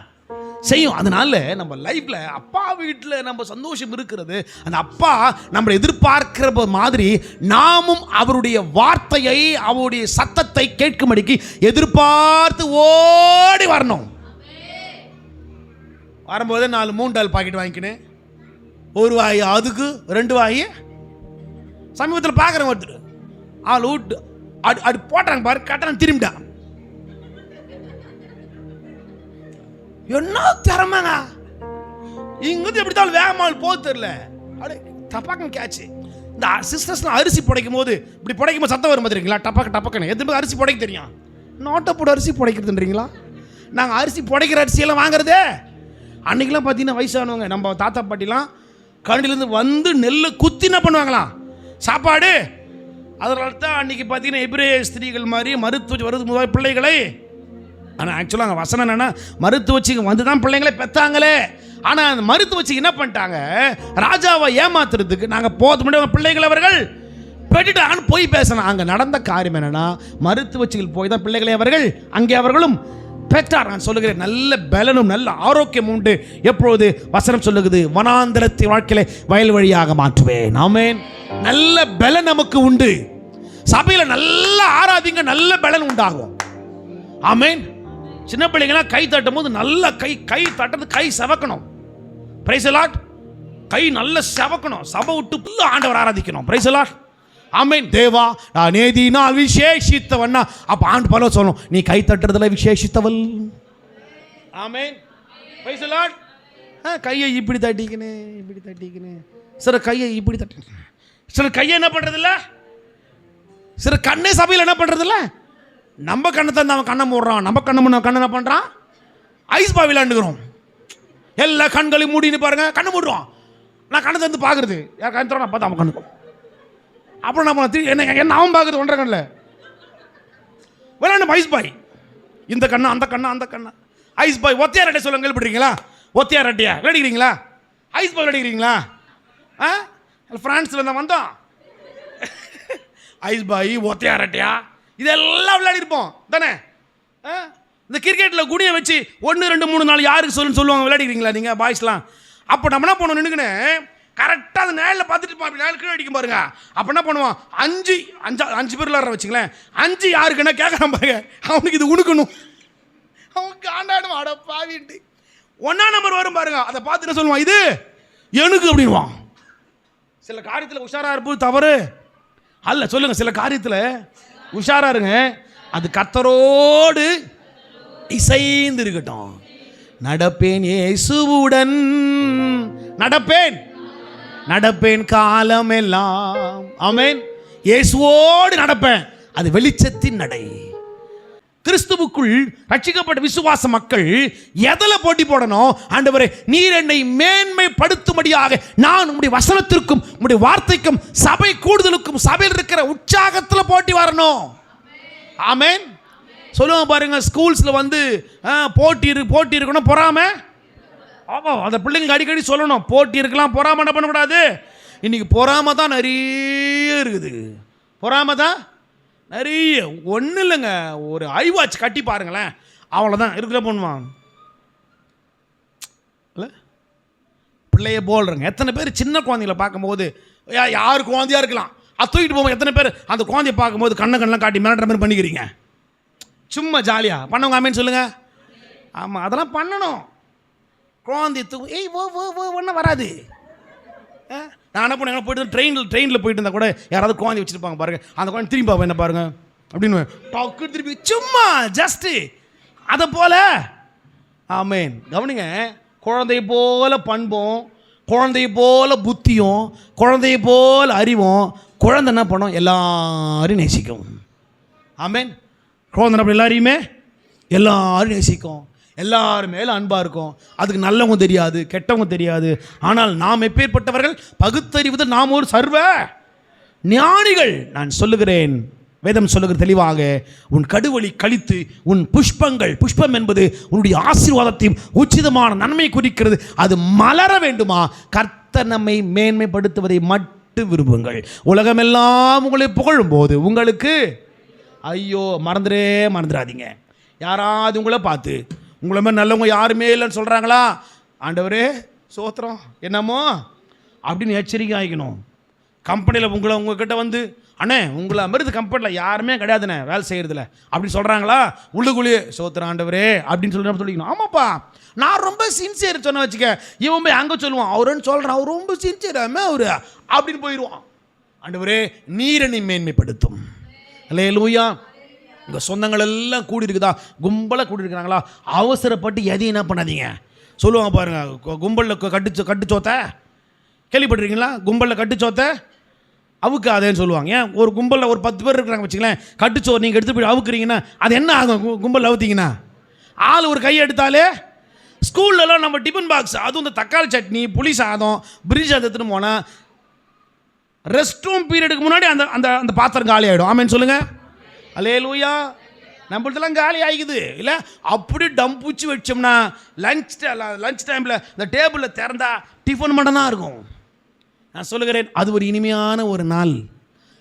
செய்யும். அதனால நம்ம லைஃப்பில் அப்பா வீட்டில் நம்ம சந்தோஷம் இருக்கிறது. அந்த அப்பா நம்மளை எதிர்பார்க்கிற மாதிரி நாமும் அவருடைய வார்த்தையை, அவருடைய சத்தத்தை கேட்கும்படிக்கு எதிர்பார்த்து ஓடி வரணும். வரும்போது 4 3 பாக்கெட் வாங்கிக்கினேன். ஒரு வாய் அதுக்கு 2 வாய். சமீபத்தில் பார்க்குறேன் ஒருத்தர் ஆள் விட்டு அடி போட்டாங்க பாரு, கட்டணம் திரும்பிட்டான். என்ன திறமைங்க இங்கிருந்து எப்படி தான் வேகமாக போது தெரியல. அப்படியே டப்பாக்கம் கேட்சு. இந்த சிஸ்டர்ஸ்லாம் அரிசி புடைக்கும் போது இப்படி புடைக்கும் போது சத்தம் வரும் தெரியுங்களா? டப்பக்கன்னு எதுவும் அரிசி புடைக்க தெரியும். நோட்டை போட்டு அரிசி புடைக்கிறதுன்றீங்களா? நாங்கள் அரிசி புடைக்கிற அரிசியெல்லாம் வாங்குறதே. அன்றைக்கெலாம் பார்த்தீங்கன்னா வயசானவங்க நம்ம தாத்தா பாட்டிலாம் கண்டிலேருந்து வந்து நெல்லை குத்தி என்ன பண்ணுவாங்களாம் சாப்பாடு. அதனால தான் அன்றைக்கி பார்த்தீங்கன்னா எபிரேய ஸ்திரீகள் மாதிரி மருத்துவ வருது முதல் பிள்ளைகளை. ஆனால் ஆக்சுவலாக அங்கே வசனம் என்னென்னா மருத்துவச்சிங்க வந்து தான் பிள்ளைங்களே பெற்றாங்களே. ஆனால் அந்த மருத்துவச்சிக்கு என்ன பண்ணிட்டாங்க, ராஜாவை ஏமாத்துறதுக்கு நாங்கள் போது முடியும் பிள்ளைகள் அவர்கள் பெற்றுட்டாங்கன்னு போய் பேசணும். அங்கே நடந்த காரியம் என்னென்னா மருத்துவச்சிகள் போய் தான் பிள்ளைகளை அவர்கள் அங்கே அவர்களும் பெற்றார். நான் சொல்லுகிறேன், நல்ல பலனும் நல்ல ஆரோக்கியம் உண்டு. எப்பொழுது வசனம் சொல்லுகிறது, வனாந்திரத்தை வாழ்க்கையில வயல் வழியாக மாற்றுவேன். ஆமென். நல்ல பலன் நமக்கு உண்டு. சபையில் நல்ல ஆராதிங்க, நல்ல பலன் உண்டாகும். ஆமென். சின்ன பிள்ளைங்களாம் கை தட்டும் போது நல்ல கை தட்டுறது கை செவக்கணும். Price the Lord. கை நல்ல செவக்கணும். சபை விட்டு ஆண்டவர் ஆராதிக்கணும். Price the Lord. ஆமென். தேவா நான் நேதினால் விசேஷித்தவன்னா அப்ப ஆண்டு பல சொல்லணும், நீ கை தட்டுறதுல விசேஷித்தவள். ஆமென். Praise the Lord. கையை இப்படி தட்டிக்கினே சில கையை இப்படி தட்டி, சில கையை என்ன பண்றதில்ல, சில கண்ணே சபையில் என்ன பண்றதில்ல. நம்ம கண்ணை தந்து அவன் கண்ணை மூடுறான், நம்ம கண்ணை என்ன பண்ணுறான், ஐஸ் பாய் விளையாண்டுக்கிறோம். எல்லா கண்களையும் மூடின்னு பாருங்க, கண்ணை மூடுறோம். நான் கண்ணை தந்து பார்க்குறது யார் கண் தரோம் பார்த்தா அவன் கண்ணுக்கும். அப்புறம் நம்ம என்ன அவன் பார்க்குறது 1.5 கண்ணில் விளையாண்டு ஐஸ் பாய். இந்த கண்ணா அந்த கண்ணா ஐஸ் பாய். ஒத்தையார் அட்டை சொல்லுங்க, கேள்விப்படுறீங்களா? ஒத்தையார் அட்டையா விளையாடிக்கிறீங்களா? Ice boy விளையாடிக்கிறீங்களா? ஃப்ரான்ஸில் தான் வந்தோம். ஐஸ் பாய், ஒத்தையார் அட்டையா இதெல்லாம் விளையாடி இருப்போம் தானே. இந்த கிரிக்கெட்டில் குடியை வச்சு 1 2 3 4 யாருக்கு சொல்லுவாங்க, விளையாடிக்கிறீங்களா நீங்கள் பாய்ஸ்லாம்? அப்போ நம்ம என்ன பண்ணோம், நின்றுக்குன்னு கரெக்டாக அந்த நேரில் பார்த்துட்டு நேரில் கீழே அடிக்கும் பாருங்க. அப்போ என்ன பண்ணுவான், 5 பேர் விளையாடுற வச்சுங்களேன், 5 யாருக்குன்னா கேட்குறான் பாருங்க, அவனுக்கு இது உணுக்கணும். அவனுக்கு ஆண்டாடும் அட பாவிட்டு 1ஆம் நம்பர் வரும் பாருங்க, அதை பார்த்து என்ன சொல்லுவான், இது எனக்கு அப்படின்வான். சில காரியத்தில் உஷாரா இருப்பது தவறு அல்ல. சொல்லுங்க, சில காரியத்தில் உஷாரா இருங்க, அது கர்த்தரோடு இசைந்து இருக்கட்டும். நடப்பேன் இயேசுவுடன், நடப்பேன் காலம் எல்லாம். ஆமென். இயேசுவோடு நடப்பேன். அது வெளிச்சத்தின் நடை. கிறிஸ்துவுக்குள் ரட்சிக்கப்பட்ட விசுவாச மக்கள் எதில் போட்டி போடணும்? ஆண்டவரே, நீர் என்னை மேன்மைப்படுத்தும்படியாக நான் உம்முடைய வசனத்திற்கும் உம்முடைய வார்த்தைக்கும் சபை கூடுதலுக்கும் சபையில் இருக்கிற உற்சாகத்தில் போட்டி வரணும். ஆமென். சொல்லுவாங்க பாருங்க, ஸ்கூல்ஸில் வந்து போட்டி இருக்கணும், பொறாம. ஆமாம், அந்த பிள்ளைங்க அடிக்கடி சொல்லணும், போட்டி இருக்கலாம், பொறாம என்ன பண்ணக்கூடாது. இன்னைக்கு பொறாம தான் நிறைய இருக்குது. பொறாம தான் நிறைய. ஒன்றும் இல்லைங்க, ஒரு ஐவாட்ச் கட்டி பாருங்களேன், அவ்வளோதான் இருக்கிற பண்ணுவான். இல்லை, பிள்ளைய போல்றங்க. எத்தனை பேர் சின்ன குழந்தைகளை பார்க்கும்போது, யார் குழந்தையா இருக்கலாம், அது தூக்கிட்டு போவோம். எத்தனை பேர் அந்த குழந்தைய பார்க்கும்போது கண்ணெல்லாம் காட்டி மிரட்டுற மாதிரி பண்ணிக்கிறீங்க? சும்மா ஜாலியாக பண்ணவங்க ஆமேன்னு சொல்லுங்க. ஆமாம், அதெல்லாம் பண்ணணும். குழந்தைய ஏய் ஓ ஓ ஓ ஒன்றும் வராது. நான் என்ன பண்ண போயிட்டு ட்ரெயினில் போயிட்டு இருந்தால் கூட யாராவது குழந்தை வச்சுருப்பாங்க பாருங்க, அந்த குழந்தை திரும்பி பார்ப்பேன், என்ன பாருங்க அப்படின்னு டக்கு திருப்பி சும்மா ஜஸ்ட்டு அதை போல. ஆமேன். கவனிங்க, குழந்தைய போல பண்பும், குழந்தைய போல புத்தியும், குழந்தைய போல அறிவும். குழந்தை என்ன பண்ணும்? எல்லாரையும் நேசிக்கும். ஆமேன். குழந்தை அப்படி எல்லாரையும் நேசிக்கும், எல்லாரும் மேலும் அன்பாக இருக்கும். அதுக்கு நல்லவங்க தெரியாது, கெட்டவங்க தெரியாது. ஆனால் நாம் எப்பேற்பட்டவர்கள்? பகுத்தறிவது நாம் ஒரு சர்வ ஞானிகள். நான் சொல்லுகிறேன், வேதம் சொல்லுகிற தெளிவாக, உன் கடுவழி கழித்து உன் புஷ்பம் என்பது உன்னுடைய ஆசீர்வாதத்தையும் உச்சிதமான நன்மை குறிக்கிறது. அது மலர வேண்டுமா? கர்த்தர் நம்மை மேன்மைப்படுத்துவதை மட்டும் விரும்புங்கள். உலகமெல்லாம் உங்களை புகழும் போது உங்களுக்கு ஐயோ மறந்துடாதீங்க. யாராவது உங்களை பார்த்து உங்களை மாதிரி நல்லவங்க யாருமே இல்லைன்னு சொல்கிறாங்களா, ஆண்டவரே சோத்திரம் என்னமோ அப்படின்னு எச்சரிக்கை ஆகிக்கணும். கம்பெனியில் உங்ககிட்ட வந்து, அண்ணே உங்களை மாதிரி கம்பெனியில் யாருமே கிடையாதுண்ணே வேலை செய்கிறதில்ல அப்படின்னு சொல்கிறாங்களா, உள்ளுக்குள்ளேயே சோத்திரம் ஆண்டவரே அப்படின்னு சொல்லிக்கணும். ஆமாப்பா, நான் ரொம்ப சின்சியர் சொன்ன வச்சுக்க, இவன் போய் அங்கே சொல்லுவான், அவருன்னு சொல்கிறான், அவர் ரொம்ப சின்சியராமே அவரு அப்படின்னு போயிடுவான். ஆண்டவரே நீர் என்னை மேன்மைப்படுத்தும். அல்லேலூயா. உங்கள் சொந்தங்கள் எல்லாம் கூடியிருக்குதா, கும்பலாக கூடியிருக்கிறாங்களா, அவசரப்பட்டு எதையும் என்ன பண்ணாதீங்க. சொல்லுவாங்க பாருங்கள், கும்பலில் கட்டுச்சோத்த கேள்விப்பட்டிருக்கீங்களா? கும்பலில் கட்டுச்சோத்த அவுக்காதேன்னு சொல்லுவாங்க. ஏன், ஒரு கும்பலில் ஒரு 10 பேர் இருக்கிறாங்க வச்சுங்களேன், கட்டுச்சோறு நீங்கள் எடுத்து போய் அவுக்குறீங்கன்னா அது என்ன ஆகும்? கும்பல் அவுத்திங்கன்னா ஆள் ஒரு கையை எடுத்தாலே. ஸ்கூல்லலாம் நம்ம டிஃபன் பாக்ஸ், அதுவும் இந்த தக்காளி சட்னி, புளி சாதம், பிரிஞ்சி சாதம் எடுத்துன்னு போனால் ரெஸ்ட் ரூம் பீரியடுக்கு முன்னாடி அந்த அந்த அந்த பாத்திரம் காலி ஆகிடும். ஆமேன்னு சொல்லுங்கள். அல்லேலூயா. நம்மள்தெல்லாம் காலி ஆகிக்குது இல்லை, அப்படி டம்பூச்சி வச்சோம்னா லஞ்ச் டைமில் இந்த டேபிளில் திறந்தா டிஃபன் மட்டும் தான் இருக்கும். நான் சொல்லுகிறேன், அது ஒரு இனிமையான ஒரு நாள்,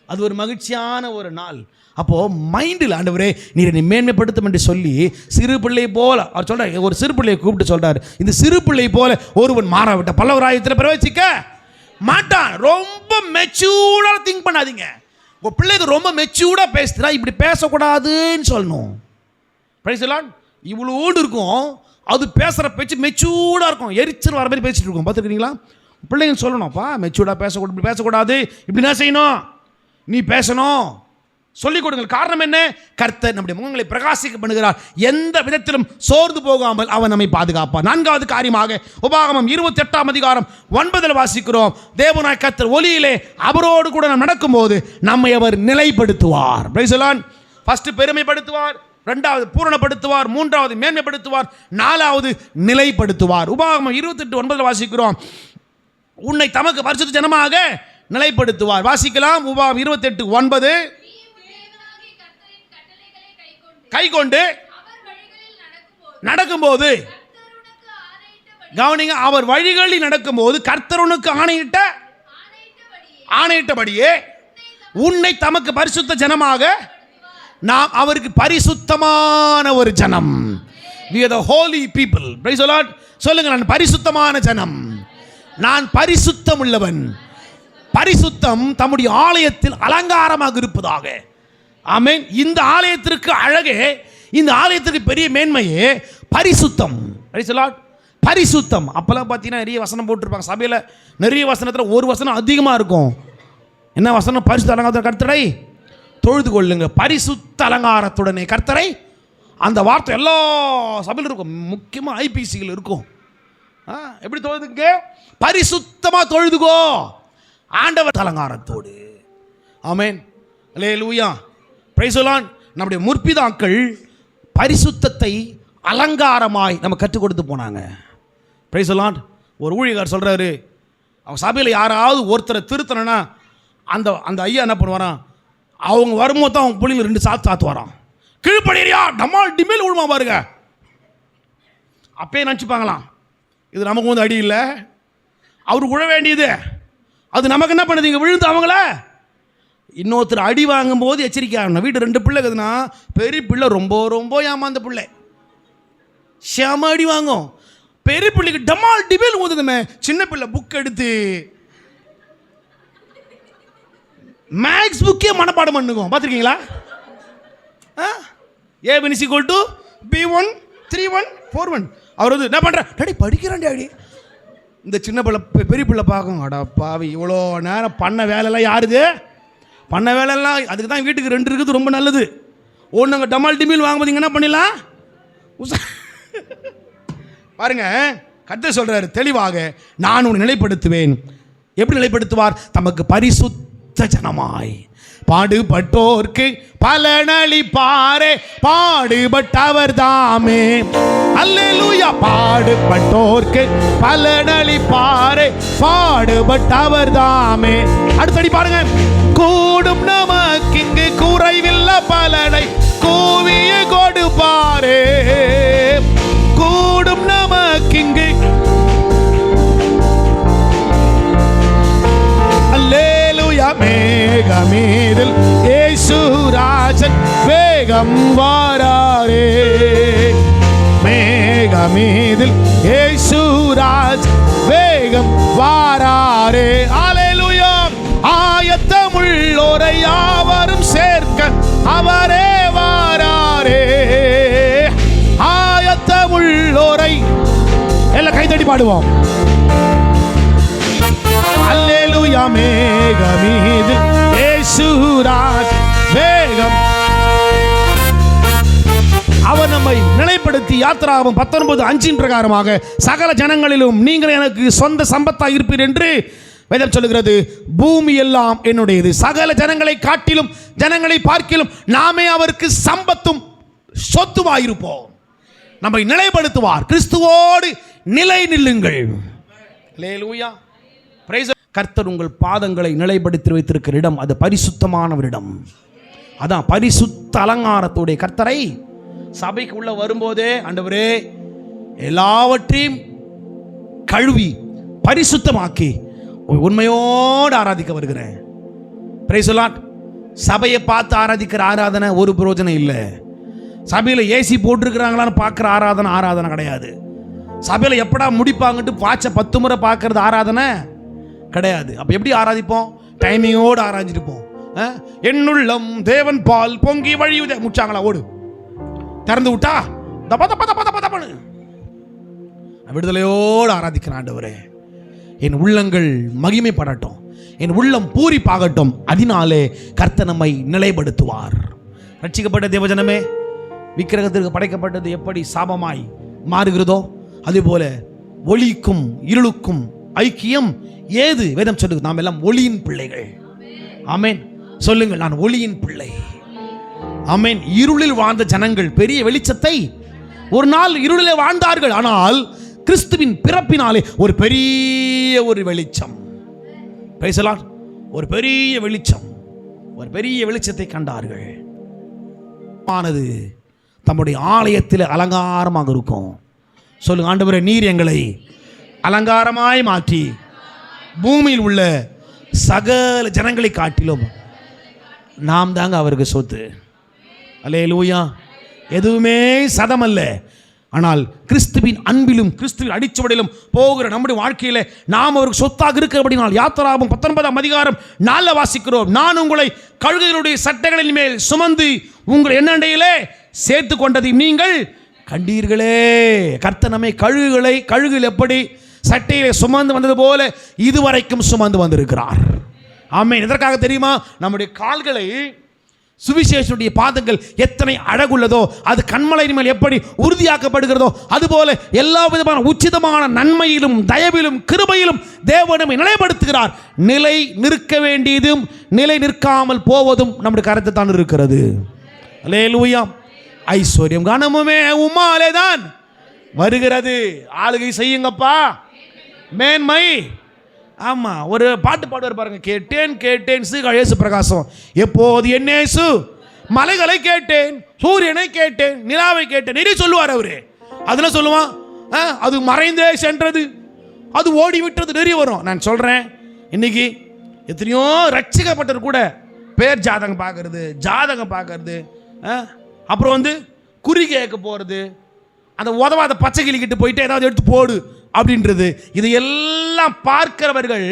அது ஒரு மகிழ்ச்சியான ஒரு நாள். அப்போது மைண்டில் ஆண்டவரே நீர் என்னை மேன்மைப்படுத்தும் என்று சொல்லி, சிறு பிள்ளை போல அவர் சொல்கிறார். ஒரு சிறு பிள்ளையை கூப்பிட்டு சொல்கிறார், இந்த சிறு பிள்ளை போல ஒருவன் மாறாவிட்ட பல்லவராயத்தில் பிரவேசிக்க மாட்டான். ரொம்ப மெச்சூர்டாக திங்க் பண்ணாதீங்க. உங்கள் பிள்ளைக்கு ரொம்ப மெச்சூர்டாக பேசுகிறா, இப்படி பேசக்கூடாதுன்னு சொல்லணும். Price the Lord. இவ்வளோடு இருக்கும், அது பேசுகிற பேச்சு மெச்சூர்டாக இருக்கும், எரிச்சல் வர மாதிரி பேசிட்டு இருக்கும். பார்த்துருக்கீங்களா? பிள்ளைங்க சொல்லணும்ப்பா, மெச்சூர்டாக பேசக்கூடாது, இப்படி பேசக்கூடாது, இப்படி என்ன செய்யணும், நீ பேசணும், சொல்லிக் கொடுங்கள். காரணம் என்ன? கர்த்தர் நம்முடைய முகங்களை பிரகாசிக்க பண்ணுகிறார். எந்த விதத்திலும் சோர்ந்து போகாமல் அவர் நம்மை பாதுகாப்பார். 4வது காரியமாக உபாகமம் 28ஆம் அதிகாரம் 9 வாசிக்கிறோம். தேவனாய் கர்த்தர் ஒளியிலே அவரோடு கூட நாம் நடக்கும்போது நம்மை அவர் நிலைப்படுத்துவார். Praise the Lord. ஃபர்ஸ்ட் பெருமைப்படுத்துவார், 2வது பூரணப்படுத்துவார், 3வது மேன்மைப்படுத்துவார், 4வது நிலைப்படுத்துவார். உபாகமம் 28:9 வாசிக்கிறோம். உன்னை தமக்கு பரிசுத்த ஜனமாக நிலைப்படுத்துவார். வாசிக்கலாம். உபாகமம் 28:9. கைக்கொண்டு நடக்கும்போது, கவனிங்க, அவர் வழிகளில் நடக்கும்போது கர்த்தருனுக்கு ஆணையிட்டபடியே உன்னை தமக்கு பரிசுத்த ஜனமாக, நாம் அவருக்கு பரிசுத்தமான ஒரு ஜனம். we are the holy people. praise the Lord. சொல்லுங்க, நான் பரிசுத்தமான ஜனம், நான் பரிசுத்தம் உள்ளவன். பரிசுத்தம் தம்முடைய ஆலயத்தில் அலங்காரமாக இருப்பதாக. ஆமென். இந்த ஆலயத்திற்கு அழகே, இந்த ஆலயத்திற்கு பெரிய மேன்மையே பரிசுத்தம். Price the Lord. பரிசுத்தம். அப்போல்லாம் பார்த்தீங்கன்னா நிறைய வசனம் போட்டிருப்பாங்க சபையில். நிறைய வசனத்தில் ஒரு வசனம் அதிகமாக இருக்கும். என்ன வசனம்? பரிசுத்த அலங்காரத்துடன் கர்த்தரை தொழுது கொள்ளுங்க, பரிசுத்த அலங்காரத்துடனே கர்த்தரை. அந்த வார்த்தை எல்லா சபையிலும் இருக்கும், முக்கியமாக ஐபிசிகள் இருக்கும். எப்படி தொழுதுங்க? பரிசுத்தமாக தொழுதுகோ ஆண்டவர் அலங்காரத்தோடு. ஆமென், அல்லேலூயா, பிரைஸ் தி லார்ட். நம்முடைய முற்பிதாக்கள் பரிசுத்தத்தை அலங்காரமாய் நம்ம கற்றுக் கொடுத்து போனாங்க. Price the Lord. ஒரு ஊழியக்காரர் சொல்கிறாரு, அவங்க சபையில் யாராவது ஒருத்தரை திருத்தனா அந்த அந்த ஐயா என்ன பண்ணுவாரான், அவங்க வரும்போது தான் அவங்க புள்ளியில் 2 சாத்து வரான். கீழ்படியா டமால் டிமேல் விழுமா பாருங்க. அப்பயே நினச்சிப்பாங்களாம் இது நமக்கு வந்து அடி இல்லை, அவருக்கு விழ வேண்டியது. அது நமக்கு என்ன பண்ணுது, இங்கே விழுந்து அவங்கள இன்னொருத்தர் அடி வாங்கும் போது எச்சரிக்கை ஆகணும். வீட்டு 2 பிள்ளை இருக்குதுன்னா பெரிய பிள்ளை ரொம்ப ரொம்ப ஏமாந்த பிள்ளை ஷேம அடி வாங்கும். பெரிய பிள்ளைக்கு டமால் டிமேல் ஊதுதுமே, சின்ன பிள்ளை புக் எடுத்து மேக்ஸ் புக்கே மனப்பாடம் பண்ணுவோம். பார்த்துருக்கீங்களா? A== B1 3 1 4 1. அவர் வந்து என்ன பண்ணுற, டேடி படிக்கிறான் டேடி. இந்த சின்ன பிள்ளை பெரிய பிள்ளை பார்க்கும், அடா பாவி இவ்வளோ நேரம் பண்ண வேலையெல்லாம் யாருது? பண்ண வேலையெல்லாம் அதுக்கு தான் வீட்டுக்கு 2 இருக்குது, ரொம்ப நல்லது. ஒன்று அங்கே டமால் டிமில் வாங்கும்போது இங்கே என்ன பண்ணிடலாம் பாருங்க. கர்த்தர் சொல்கிறாரு தெளிவாக, நான் உன்னை நிலைப்படுத்துவேன். எப்படி நிலைப்படுத்துவார்? தமக்கு பரிசுத்த ஜனமாய் பாடுபட்டோர்க்கு பலனளிப்பாரே, பாடுபட்டவர் தாமே. அல்லேலூயா. பாடுபட்டோர்க்கு பலனளிப்பாரே, பாடுபட்டவர் தாமே. அடுத்தடி பாருங்க. கூடும் நமக்கு இங்கு குறைவில்ல பலனை கூவிய கொடுப்பாரே. கூடும் நமக்கு இங்கு மேகமீதில் இயேசுராஜன் வேகம் வாராரே. மேகமீதில் இயேசுராஜ் வேகம் வாராரே. அல்லேலூயா. ஆயத்தமுள்ளோரை யாவரும் சேர்க்க அவரே வாராரே. ஆயத்தமுள்ளோரை எல்லாம் கைதட்டி பாடுவோம். அல்லேலூயா. மேகமீதில் இயேசுராஜ் வேகம். அவர் நம்மை நிலைப்படுத்தி யாத்திராகமம் 19:5 பிரகாரமாக சகல ஜனங்களிலும் நீங்கள் எனக்கு சொந்த சம்பத்தாய் இருப்பீர் என்று வேதம் சொல்லுகிறது. பூமி எல்லாம் என்னுடையது, சகல ஜனங்களை காட்டிலும் ஜனங்களை பார்க்கிலும் நாமே அவருக்கு சம்பத்தும் சொத்துமாயிருப்போம். நம்மை நிலைப்படுத்துவார். கிறிஸ்துவோடு நிலை நில்லுங்கள். அல்லேலூயா. கர்த்தர் உங்கள் பாதங்களை நிலைப்படுத்தி வைத்திருக்கிற இடம் அது பரிசுத்தமானவரிடம். அதான் பரிசுத்த அலங்காரத்தோடைய கர்த்தரை சபைக்கு உள்ள வரும்போதே ஆண்டவரே எல்லாவற்றையும் கழுவி பரிசுத்தமாக்கி உண்மையோடு ஆராதிக்க வருகிறேன். Price the Lord. சபையை பார்த்து ஆராதிக்கிற ஆராதனை ஒரு பிரயோஜனம் இல்லை. சபையில் ஏசி போட்டிருக்கிறாங்களான்னு பார்க்குற ஆராதனை கிடையாது. சபையில் எப்படா முடிப்பாங்கட்டு வாட்சை 10 முறை பார்க்கறது ஆராதனை கிடையாது. அப்போ எப்படி ஆராதிப்போம்? டைமிங்கோடு ஆராய்ஞ்சிருப்போம். என்னுள்ளம் தேவன் பால் பொங்கி வழியுதே முச்சாங்களா, ஓடு திறந்து விட்டா விடுதலையோடு ஆராதிக்கிற ஆண்டவரே என் உள்ளங்கள் மகிமைப்படட்டும், என் உள்ளம் பூரிப்பாகட்டும். அதனாலே கர்த்தர் நம்மை நிலைப்படுத்துவார். ரட்சிக்கப்பட்ட தேவஜனமே, விக்கிரகத்திற்கு படைக்கப்பட்டது எப்படி சாபமாய் மாறுகிறதோ அதுபோல ஒளிக்கும் இருளுக்கும் ஐக்கியம் ஏது? வேதம் சொல்லுது நாம் எல்லாம் ஒளியின் பிள்ளைகள். ஆமென். சொல்லுங்கள், நான் ஒளியின் பிள்ளை. ஆமென். இருளில் வாழ்ந்த ஜனங்கள் பெரிய வெளிச்சத்தை ஒரு நாள் இருளிலே வாழ்ந்தார்கள். ஆனால் கிறிஸ்துவின் பிறப்பினாலே ஒரு பெரிய வெளிச்சம், பிரைஸ் தி லார்ட், ஒரு பெரிய வெளிச்சம், ஒரு பெரிய வெளிச்சத்தை கண்டார்கள். ஆனது தம்முடைய ஆலயத்தில் அலங்காரமாக இருக்கும். சொல்லுங்க, ஆண்டவரே நீர் எங்களை அலங்காரமாய் மாற்றி பூமியில் உள்ள சகல ஜனங்களை காட்டிலும் நாம் தாங்க அவருக்கு சொத்து. அல்லேலூயா. எதுவுமே சதமல்ல. ஆனால் கிறிஸ்துவின் அன்பிலும் கிறிஸ்துவின் அடிச்சுவடிலும் போகிற நம்முடைய வாழ்க்கையில் நாம் அவருக்கு சொத்தாக இருக்கிறபடினால் யாத்திராகமம் 19:4 வாசிக்கிறோம். நான் உங்களை கழுகுகளுடைய சட்டைகளின் மேல் சுமந்து உங்கள் எண்ணண்டையிலே சேர்த்து கொண்டதை நீங்கள் கண்டீர்களே. கர்த்தர் நம்மை கழுகுகள் எப்படி சட்டையிலே சுமந்து வந்தது போல இதுவரைக்கும் சுமந்து வந்திருக்கிறார். ஆமென். எதற்காக தெரியுமா? நம்முடைய கால்களை சுவிசேஷனுடைய பாதங்கள் எத்தனை அழகுள்ளதோ, அது கண்மலையின் மேல் எப்படி உறுதியாக்கப்படுகிறதோ, அதுபோல எல்லா விதமான உச்சிதமான நன்மையிலும் தயவிலும் கிருபையிலும் தேவனை நிலைப்படுத்துகிறார். நிலை நிற்க வேண்டியதும் நிலை நிற்காமல் போவதும் நம்முடைய கரத்தை தான் இருக்கிறது. அல்லேலூயா. ஐஸ்வர்யம் கனமுமே உம்மாலே தான் வருகிறது. ஆளுகை செய்யுங்கப்பா, மேன்மை. ஆமா, ஒரு பாட்டு பாடுவார் பாருங்க, கேட்டேன் கேட்டேன் இயேசு பிரகாசம், எப்போது என்னேசு மலைகளை கேட்டேன், சூரியனை கேட்டேன், நிலாவை கேட்டேன், நிறைய சொல்லுவார் அவரு. அதுல சொல்லுவான், அது மறைந்தே சென்றது, அது ஓடி விட்டது, நிறைய வரும். நான் சொல்றேன், இன்னைக்கு எத்தனையோ ரட்சிக்கப்பட்டவர் கூட பேர் ஜாதகம் பார்க்கறது, அப்புறம் குறி கேட்க போறது, அந்த உதவாத பச்சை கிளிக்கிட்டு போயிட்டு ஏதாவது எடுத்து போடு அப்படின்றது, இது எல்லாம் பார்க்கிறவர்கள்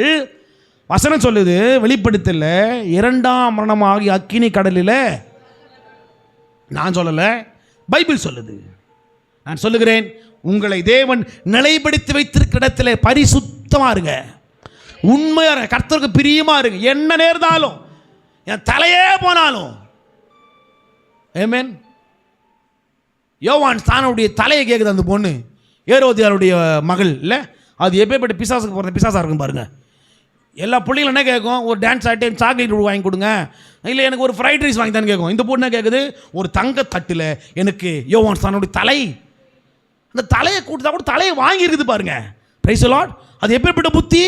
வசனம் சொல்லுது, வெளிப்படுத்தல இரண்டாம் மரணமாகி அக்கினி கடலில், நான் சொல்லல, பைபிள் சொல்லுது. நான் சொல்லுகிறேன், உங்களை தேவன் நிலைப்படுத்தி வைத்திருக்கிற இடத்துல பரிசுத்தமா இருங்க, உண்மையா இருங்க, கர்த்தருக்கு பிரியமா இருங்க. என்ன நேர்ந்தாலும், என் தலையே போனாலும். ஆமென். யோவான் ஸ்தானுடைய தலையை கேட்குது அந்த பொண்ணு, ஏரோதியாருடைய மகள் இல்லை, அது எப்பேற்பட்ட பிசாசுக்கு போகிற பிசாசாக இருக்கும் பாருங்க. எல்லா பிள்ளைங்களும் என்ன கேட்கும்? ஒரு டான்ஸ் ஆகிட்டு சாக்லேட் வாங்கி கொடுங்க, இல்லை எனக்கு ஒரு ஃப்ரைட் ரைஸ் வாங்கி தான் கேட்கும். இந்த பொண்ணு கேட்குது, ஒரு தங்க தட்டில் எனக்கு யோவான் ஸ்தானுடைய தலை, அந்த தலையை கூட்டுதா கூட தலையை வாங்கியிருக்குது பாருங்க. Price the Lord. அது எப்பேற்பட்ட புத்தி?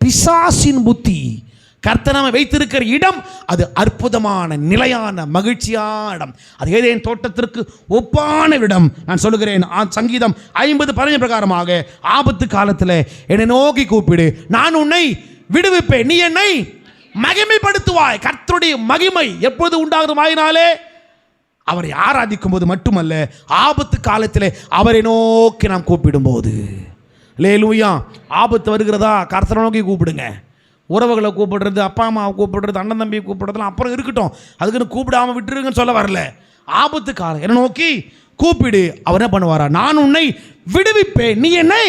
பிசாசின் புத்தி. கர்த்தர் நாம வைத்திருக்கிற இடம் அது அற்புதமான நிலையான மகிழ்ச்சியான இடம். அது ஏதேன் தோட்டத்திற்கு ஒப்பான இடம். நான் சொல்லுகிறேன், சங்கீதம் 50:15 பிரகாரமாக, ஆபத்து காலத்தில் என்னை நோக்கி கூப்பிடு, நான் உன்னை விடுவிப்பேன், நீ என்னை மகிமைப்படுத்துவாய். கர்த்தருடைய மகிமை எப்பொழுது உண்டாகும்? வாயினாலே அவரை ஆராதிக்கும் போது மட்டுமல்ல, ஆபத்து காலத்தில் அவரை நோக்கி நாம் கூப்பிடும் போது. அல்லேலூயா. ஆபத்து வருகிறதா, கர்த்தரை நோக்கி கூப்பிடுங்க. உறவுகளை கூப்பிடுறது, அப்பா அம்மாவை கூப்பிடுறது, அண்ணன் தம்பியை கூப்பிடுறதுலாம் அப்புறம் இருக்கட்டும், அதுக்குன்னு கூப்பிடாமல் விட்டுருங்கன்னு சொல்ல வரல. ஆபத்து காலம் என்ன நோக்கி கூப்பிடு, அவர் என்ன பண்ணுவாரா? நான் உன்னை விடுவிப்பேன், நீ என்னை.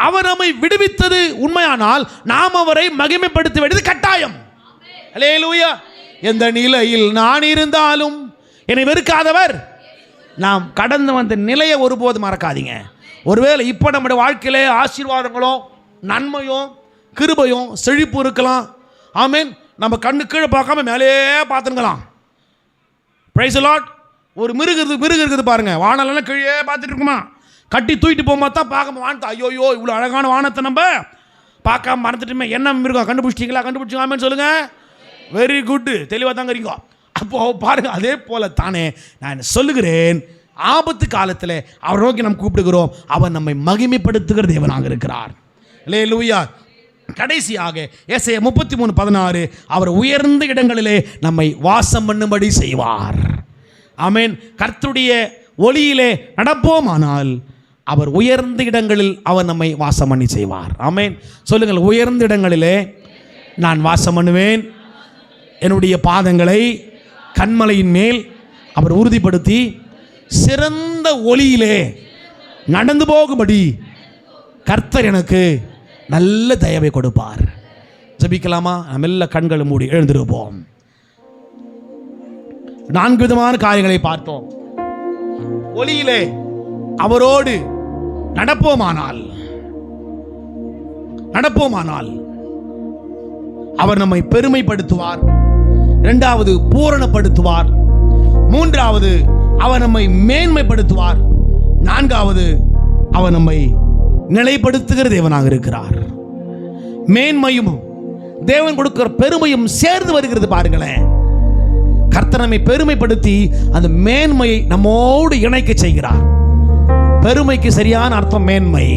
அவர் நம்மை விடுவித்தது உண்மையானால் நாம் அவரை மகிமைப்படுத்த வேண்டியது கட்டாயம். அல்லேலூயா. எந்த நிலையில் நான் இருந்தாலும் என்னை வெறுக்காதவர். நாம் கடந்து வந்த நிலையை ஒருபோது மறக்காதீங்க. ஒருவேளை இப்போ நம்முடைய வாழ்க்கையிலே ஆசீர்வாதங்களோ நன்மையும் கிருபையும் செழிப்பு இருக்கலாம். ஆமென். நம்ம கண்ணு கீழே பார்க்காம மேலேயே பார்த்துக்கலாம். Price the Lord. ஒரு மிருகு இருக்குது பாருங்க, வானெல்லாம் கீழே பார்த்துட்டு இருக்குமா, கட்டி தூக்கிட்டு போகும்போது தான் பார்க்க வானத்தை, ஐயோயோ இவ்வளோ அழகான வானத்தை நம்ம பார்க்காம மறந்துட்டுமே. என்ன மிருகம் கண்டுபிடிச்சிங்களாமேன்னு சொல்லுங்க. வெரி குட், தெளிவாக தாங்க இருக்கோம். அப்போ பாருங்க, அதே போல தானே நான் சொல்லுகிறேன், ஆபத்து காலத்தில் அவர் நோக்கி நாம் கூப்பிடுகிறோம், அவர் நம்மை மகிமைப்படுத்துகிற தேவனாக இருக்கிறார். அல்லேலூயா. கடைசியாக ஏசாயா 33:16, அவர் உயர்ந்த இடங்களிலே நம்மை வாசம் பண்ணும்படி செய்வார். ஆமென். கர்த்தருடைய ஒளியிலே நடப்போமானால் அவர் உயர்ந்த இடங்களில் அவர் நம்மை வாசம் பண்ணி செய்வார். ஆமென். சொல்லுங்கள், உயர்ந்த இடங்களிலே நான் வாசம் பண்ணுவேன், என்னுடைய பாதங்களை கண்மலையின் மேல் அவர் உறுதிப்படுத்தி சிறந்த ஒளியிலே நடந்து போகும்படி கர்த்தர் எனக்கு நல்ல தயவை கொடுப்பார். ஜெபிக்கலாமா? நம்ம எல்லா கண்களை மூடி எழுந்திருப்போம். 4 விதமான காரியங்களை பார்த்தோம். ஒளியிலே அவரோடு நடப்போமானால் அவர் நம்மை பெருமைப்படுத்துவார். 2வது பூரணப்படுத்துவார். 3வது அவர் நம்மை மேன்மைப்படுத்துவார். 4வது அவர் நம்மை நிலைப்படுத்துகிற தேவனாக இருக்கிறார். மேன்மையும் தேவன் கொடுக்கிற பெருமையும் சேர்ந்து வருகிறது பாருங்களேன். கர்த்தர் நம்மை பெருமைப்படுத்தி அந்த மேன்மையை நம்மோடு இணைக்க செய்கிறார். பெருமைக்கு சரியான அர்த்தம் மேன்மை.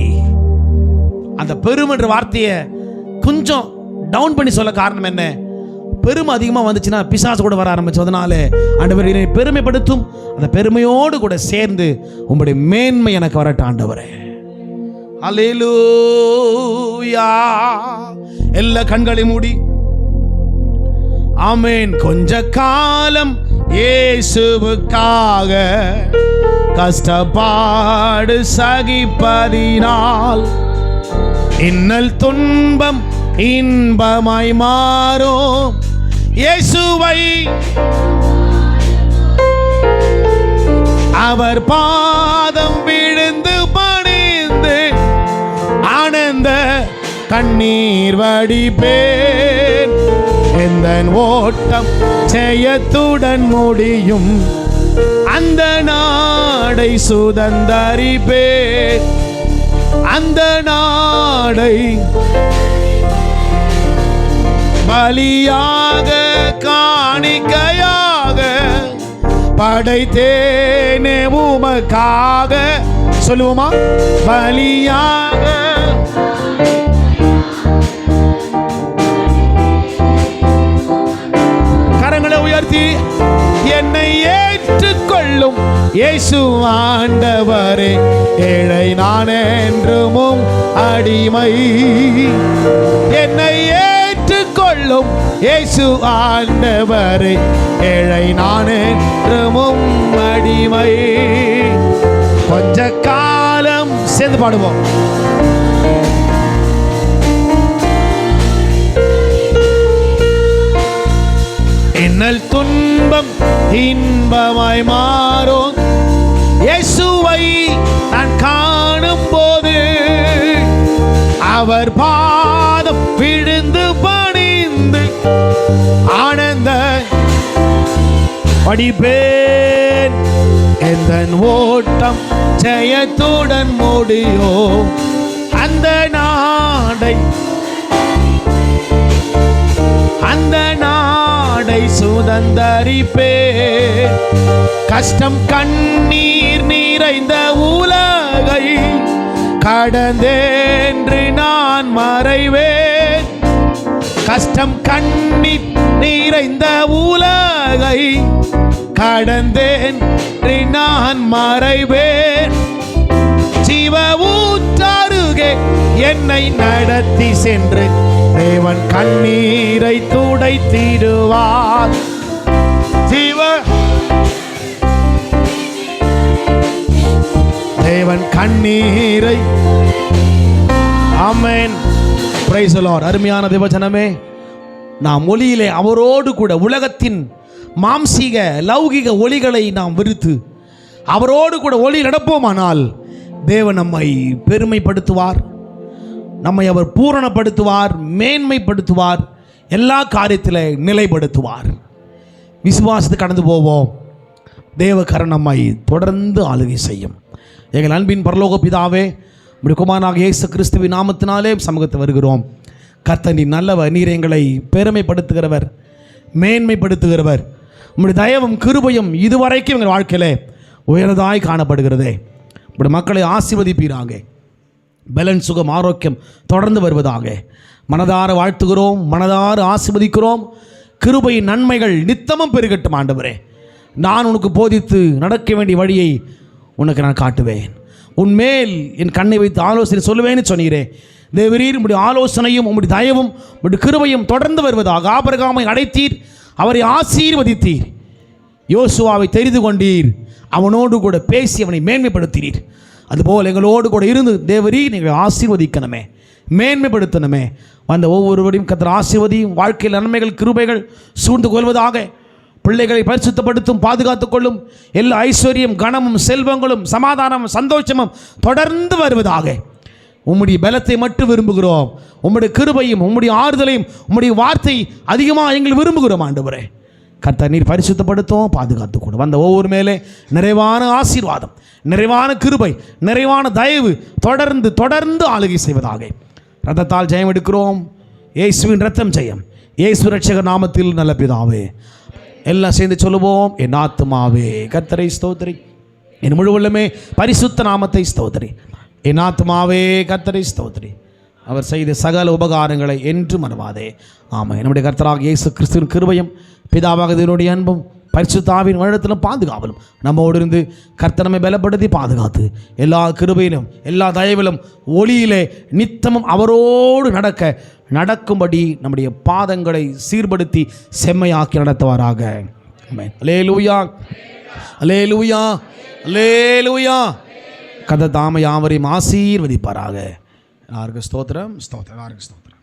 அந்த பெருமை என்ற வார்த்தையை கொஞ்சம் டவுன் பண்ணி சொல்ல காரணம் என்ன? பெருமை அதிகமாக வந்துச்சுன்னா பிசாசு கூட வர ஆரம்பிச்சதுனால ஆண்டவர் என்னை பெருமைப்படுத்தும், அந்த பெருமையோடு கூட சேர்ந்து உங்களுடைய மேன்மை எனக்கு வரட்டும் ஆண்டவரே. அல்லேலூயா. எல்லா கண்களை மூடி ஆமென். கொஞ்ச காலம் இயேசுவுக்காக கஷ்டப்பாடு சகிப்பதினால் இன்னல் துன்பம் இன்பமாய் மாறும். இயேசுவை அவர் பாதம் விழுந்து பணிந்து ஆனந்த கண்ணீர் வடிப்பேன். எந்த ஓட்டம் ஜெயத்துடன் முடியும், அந்த நாடை சுதந்தரிப்பேன். அந்த நாடை பலியாக காணிக்கையாக படைத்தேனே உமக்காக. சொல்லுவோமா? பலியாக. கரங்களை உயர்த்தி என்னை ஏற்றுக்கொள்ளும் இயேசு ஆண்டவரே, ஏழை நான் என்றும் அடிமை. என்னை ஏற்றுக்கொள்ளும் இயேசு ஆண்டவரே, ஏழை நான் என்றும் அடிமை. கொஞ்ச காலம் சேர்ந்து பாடுவோம். இன்னல் துன்பம் இன்பமாய் மாறும். இயேசுவை நான் காணும் போது அவர் பாதம் விழுந்து பணிந்து ஆனந்த படிப்பேன். எந்த ஓட்டம் ஜெயத்துடன் முடியோ, அந்த நாடை சுதந்தரிப்பேன். கஷ்டம் கண்ணீர் நிறைந்த உலகை கடந்தேன்று நான் மறைவேன். கஷ்டம் கண்ணீர் நிறைந்த உலகை கடந்தேன் நான் மறைவேன். ஜீவ ஊற்றருகே என்னை நடத்தி சென்று தேவன் கண்ணீரை துடைத்திடுவார். தேவன் கண்ணீரை. ஆமென். Praise the Lord. அருமையான தேவஜனமே, நாம் ஒளியிலே அவரோடு கூட உலகத்தின் மாம்சீக லௌகிக ஒளிகளை நாம் விருத்து அவரோடு கூட ஒளி நடப்போமானால் தேவன் நம்மை பெருமைப்படுத்துவார், நம்மை அவர் பூரணப்படுத்துவார், மேன்மைப்படுத்துவார், எல்லா காரியத்தில் நிலைப்படுத்துவார். விசுவாசத்தை கடந்து போவோம். தேவகரம் நம்மை தொடர்ந்து ஆளுகை செய்யும். எங்கள் அன்பின் பரலோக பிதாவே, உம்முடைய குமாரனாகிய இயேசு கிறிஸ்துவின் நாமத்தினாலே சமூகத்தை வருகிறோம். கர்த்தர் நீர் நல்லவர், நீர் எங்களை பெருமைப்படுத்துகிறவர், மேன்மைப்படுத்துகிறவர். உம்முடைய தயவும் கிருபையும் இதுவரைக்கும் எங்கள் வாழ்க்கையிலே உயர்ந்ததாய் காணப்படுகிறதே. உம்முடைய மக்களை ஆசீர்வதிப்பீராக. பலன் சுகம் ஆரோக்கியம் தொடர்ந்து வருவதாக மனதார வாழ்த்துகிறோம், மனதார ஆசீர்வதிக்கிறோம். கிருபையின் நன்மைகள் நித்தமும் பெருகட்டும் ஆண்டவரே. நான் உனக்கு போதித்து நடக்க வேண்டிய வழியை உனக்கு நான் காட்டுவேன். உன்மேல் என் கண்ணை வைத்து ஆலோசனை சொல்லுவேன்னு சொன்னீரே. தேவரீர் உம்முடைய ஆலோசனையும் உம்முடைய தயவும் உம்முடைய கிருபையும் தொடர்ந்து வருவதாக. ஆபிரகாமை அடைத்தீர், அவரை ஆசீர்வதித்தீர். யோசுவாவை தெரிந்து கொண்டீர், அவனோடு கூட பேசி அவனை மேன்மைப்படுத்தினீர். அதுபோல் எங்களோடு கூட இருந்து தேவரீர் நீங்கள் ஆசீர்வதிக்கணுமே, மேன்மைப்படுத்தணுமே. வந்த ஒவ்வொருவரையும் கர்த்தர் ஆசீர்வதியும். வாழ்க்கையில் நன்மைகள் கிருபைகள் சூழ்ந்து கொள்வதாக. பிள்ளைகளை பரிசுத்தப்படுத்தும், பாதுகாத்துக் கொள்ளும். எல்லா ஐஸ்வர்யம் கனமும் செல்வங்களும் சமாதானமும் சந்தோஷமும் தொடர்ந்து வருவதாக. உம்முடைய பலத்தை மட்டும் விரும்புகிறோம். உம்முடைய கிருபையும் உம்முடைய ஆறுதலையும் உம்முடைய வார்த்தை அதிகமாக எங்கள் விரும்புகிறோம் ஆண்டவரே. கர்த்தர் நீர் பரிசுத்தப்படுத்தும், பாதுகாத்துக் கொள்ளும். வந்த ஒவ்வொரு மேலே நிறைவான ஆசீர்வாதம், நிறைவான கிருபை, நிறைவான தயவு தொடர்ந்து தொடர்ந்து ஆளுகை செய்வதாக. ரத்தத்தால் ஜெயம் எடுக்கிறோம். இயேசுவின் ரத்தம் ஜெயம். இயேசு ரட்சகர் நாமத்தில் நல்ல பிதாவே. எல்லாம் சேர்ந்து சொல்லுவோம். என் ஆத்துமாவே கர்த்தரை ஸ்தோத்திரி, என் முழு உள்ளமே பரிசுத்த நாமத்தை ஸ்தோத்திரி. என் ஆத்துமாவே கர்த்தரை ஸ்தோத்திரி, அவர் செய்த சகல உபகாரங்களை என்று மறவாதே. ஆமாம். நம்முடைய கர்த்தராக இயேசு கிறிஸ்துவின் கிருபையும் பிதாவாக தேவனுடைய அன்பும் பரிசுத்தாவின் வழிநடத்தலும் பாதுகாவலும் நம்மோடு இருந்து கர்த்தர் நம்மை பலப்படுத்தி பாதுகாத்து எல்லா கிருபையிலும் எல்லா தயவிலும் ஒளியிலே நித்தமும் அவரோடு நடக்கும்படி நம்முடைய பாதங்களை சீர்படுத்தி செம்மையாக்கி நடத்துவாராக. ஆமென். அல்லேலூயா, அல்லேலூயா, அல்லேலூயா. கர்த்தர் தாமே யாவரையும் ஆசீர்வதிப்பாராக. யாருக்கு ஸ்தோத்திரம், ஸ்தோத்திரம், யாருக்கு ஸ்தோத்திரம்.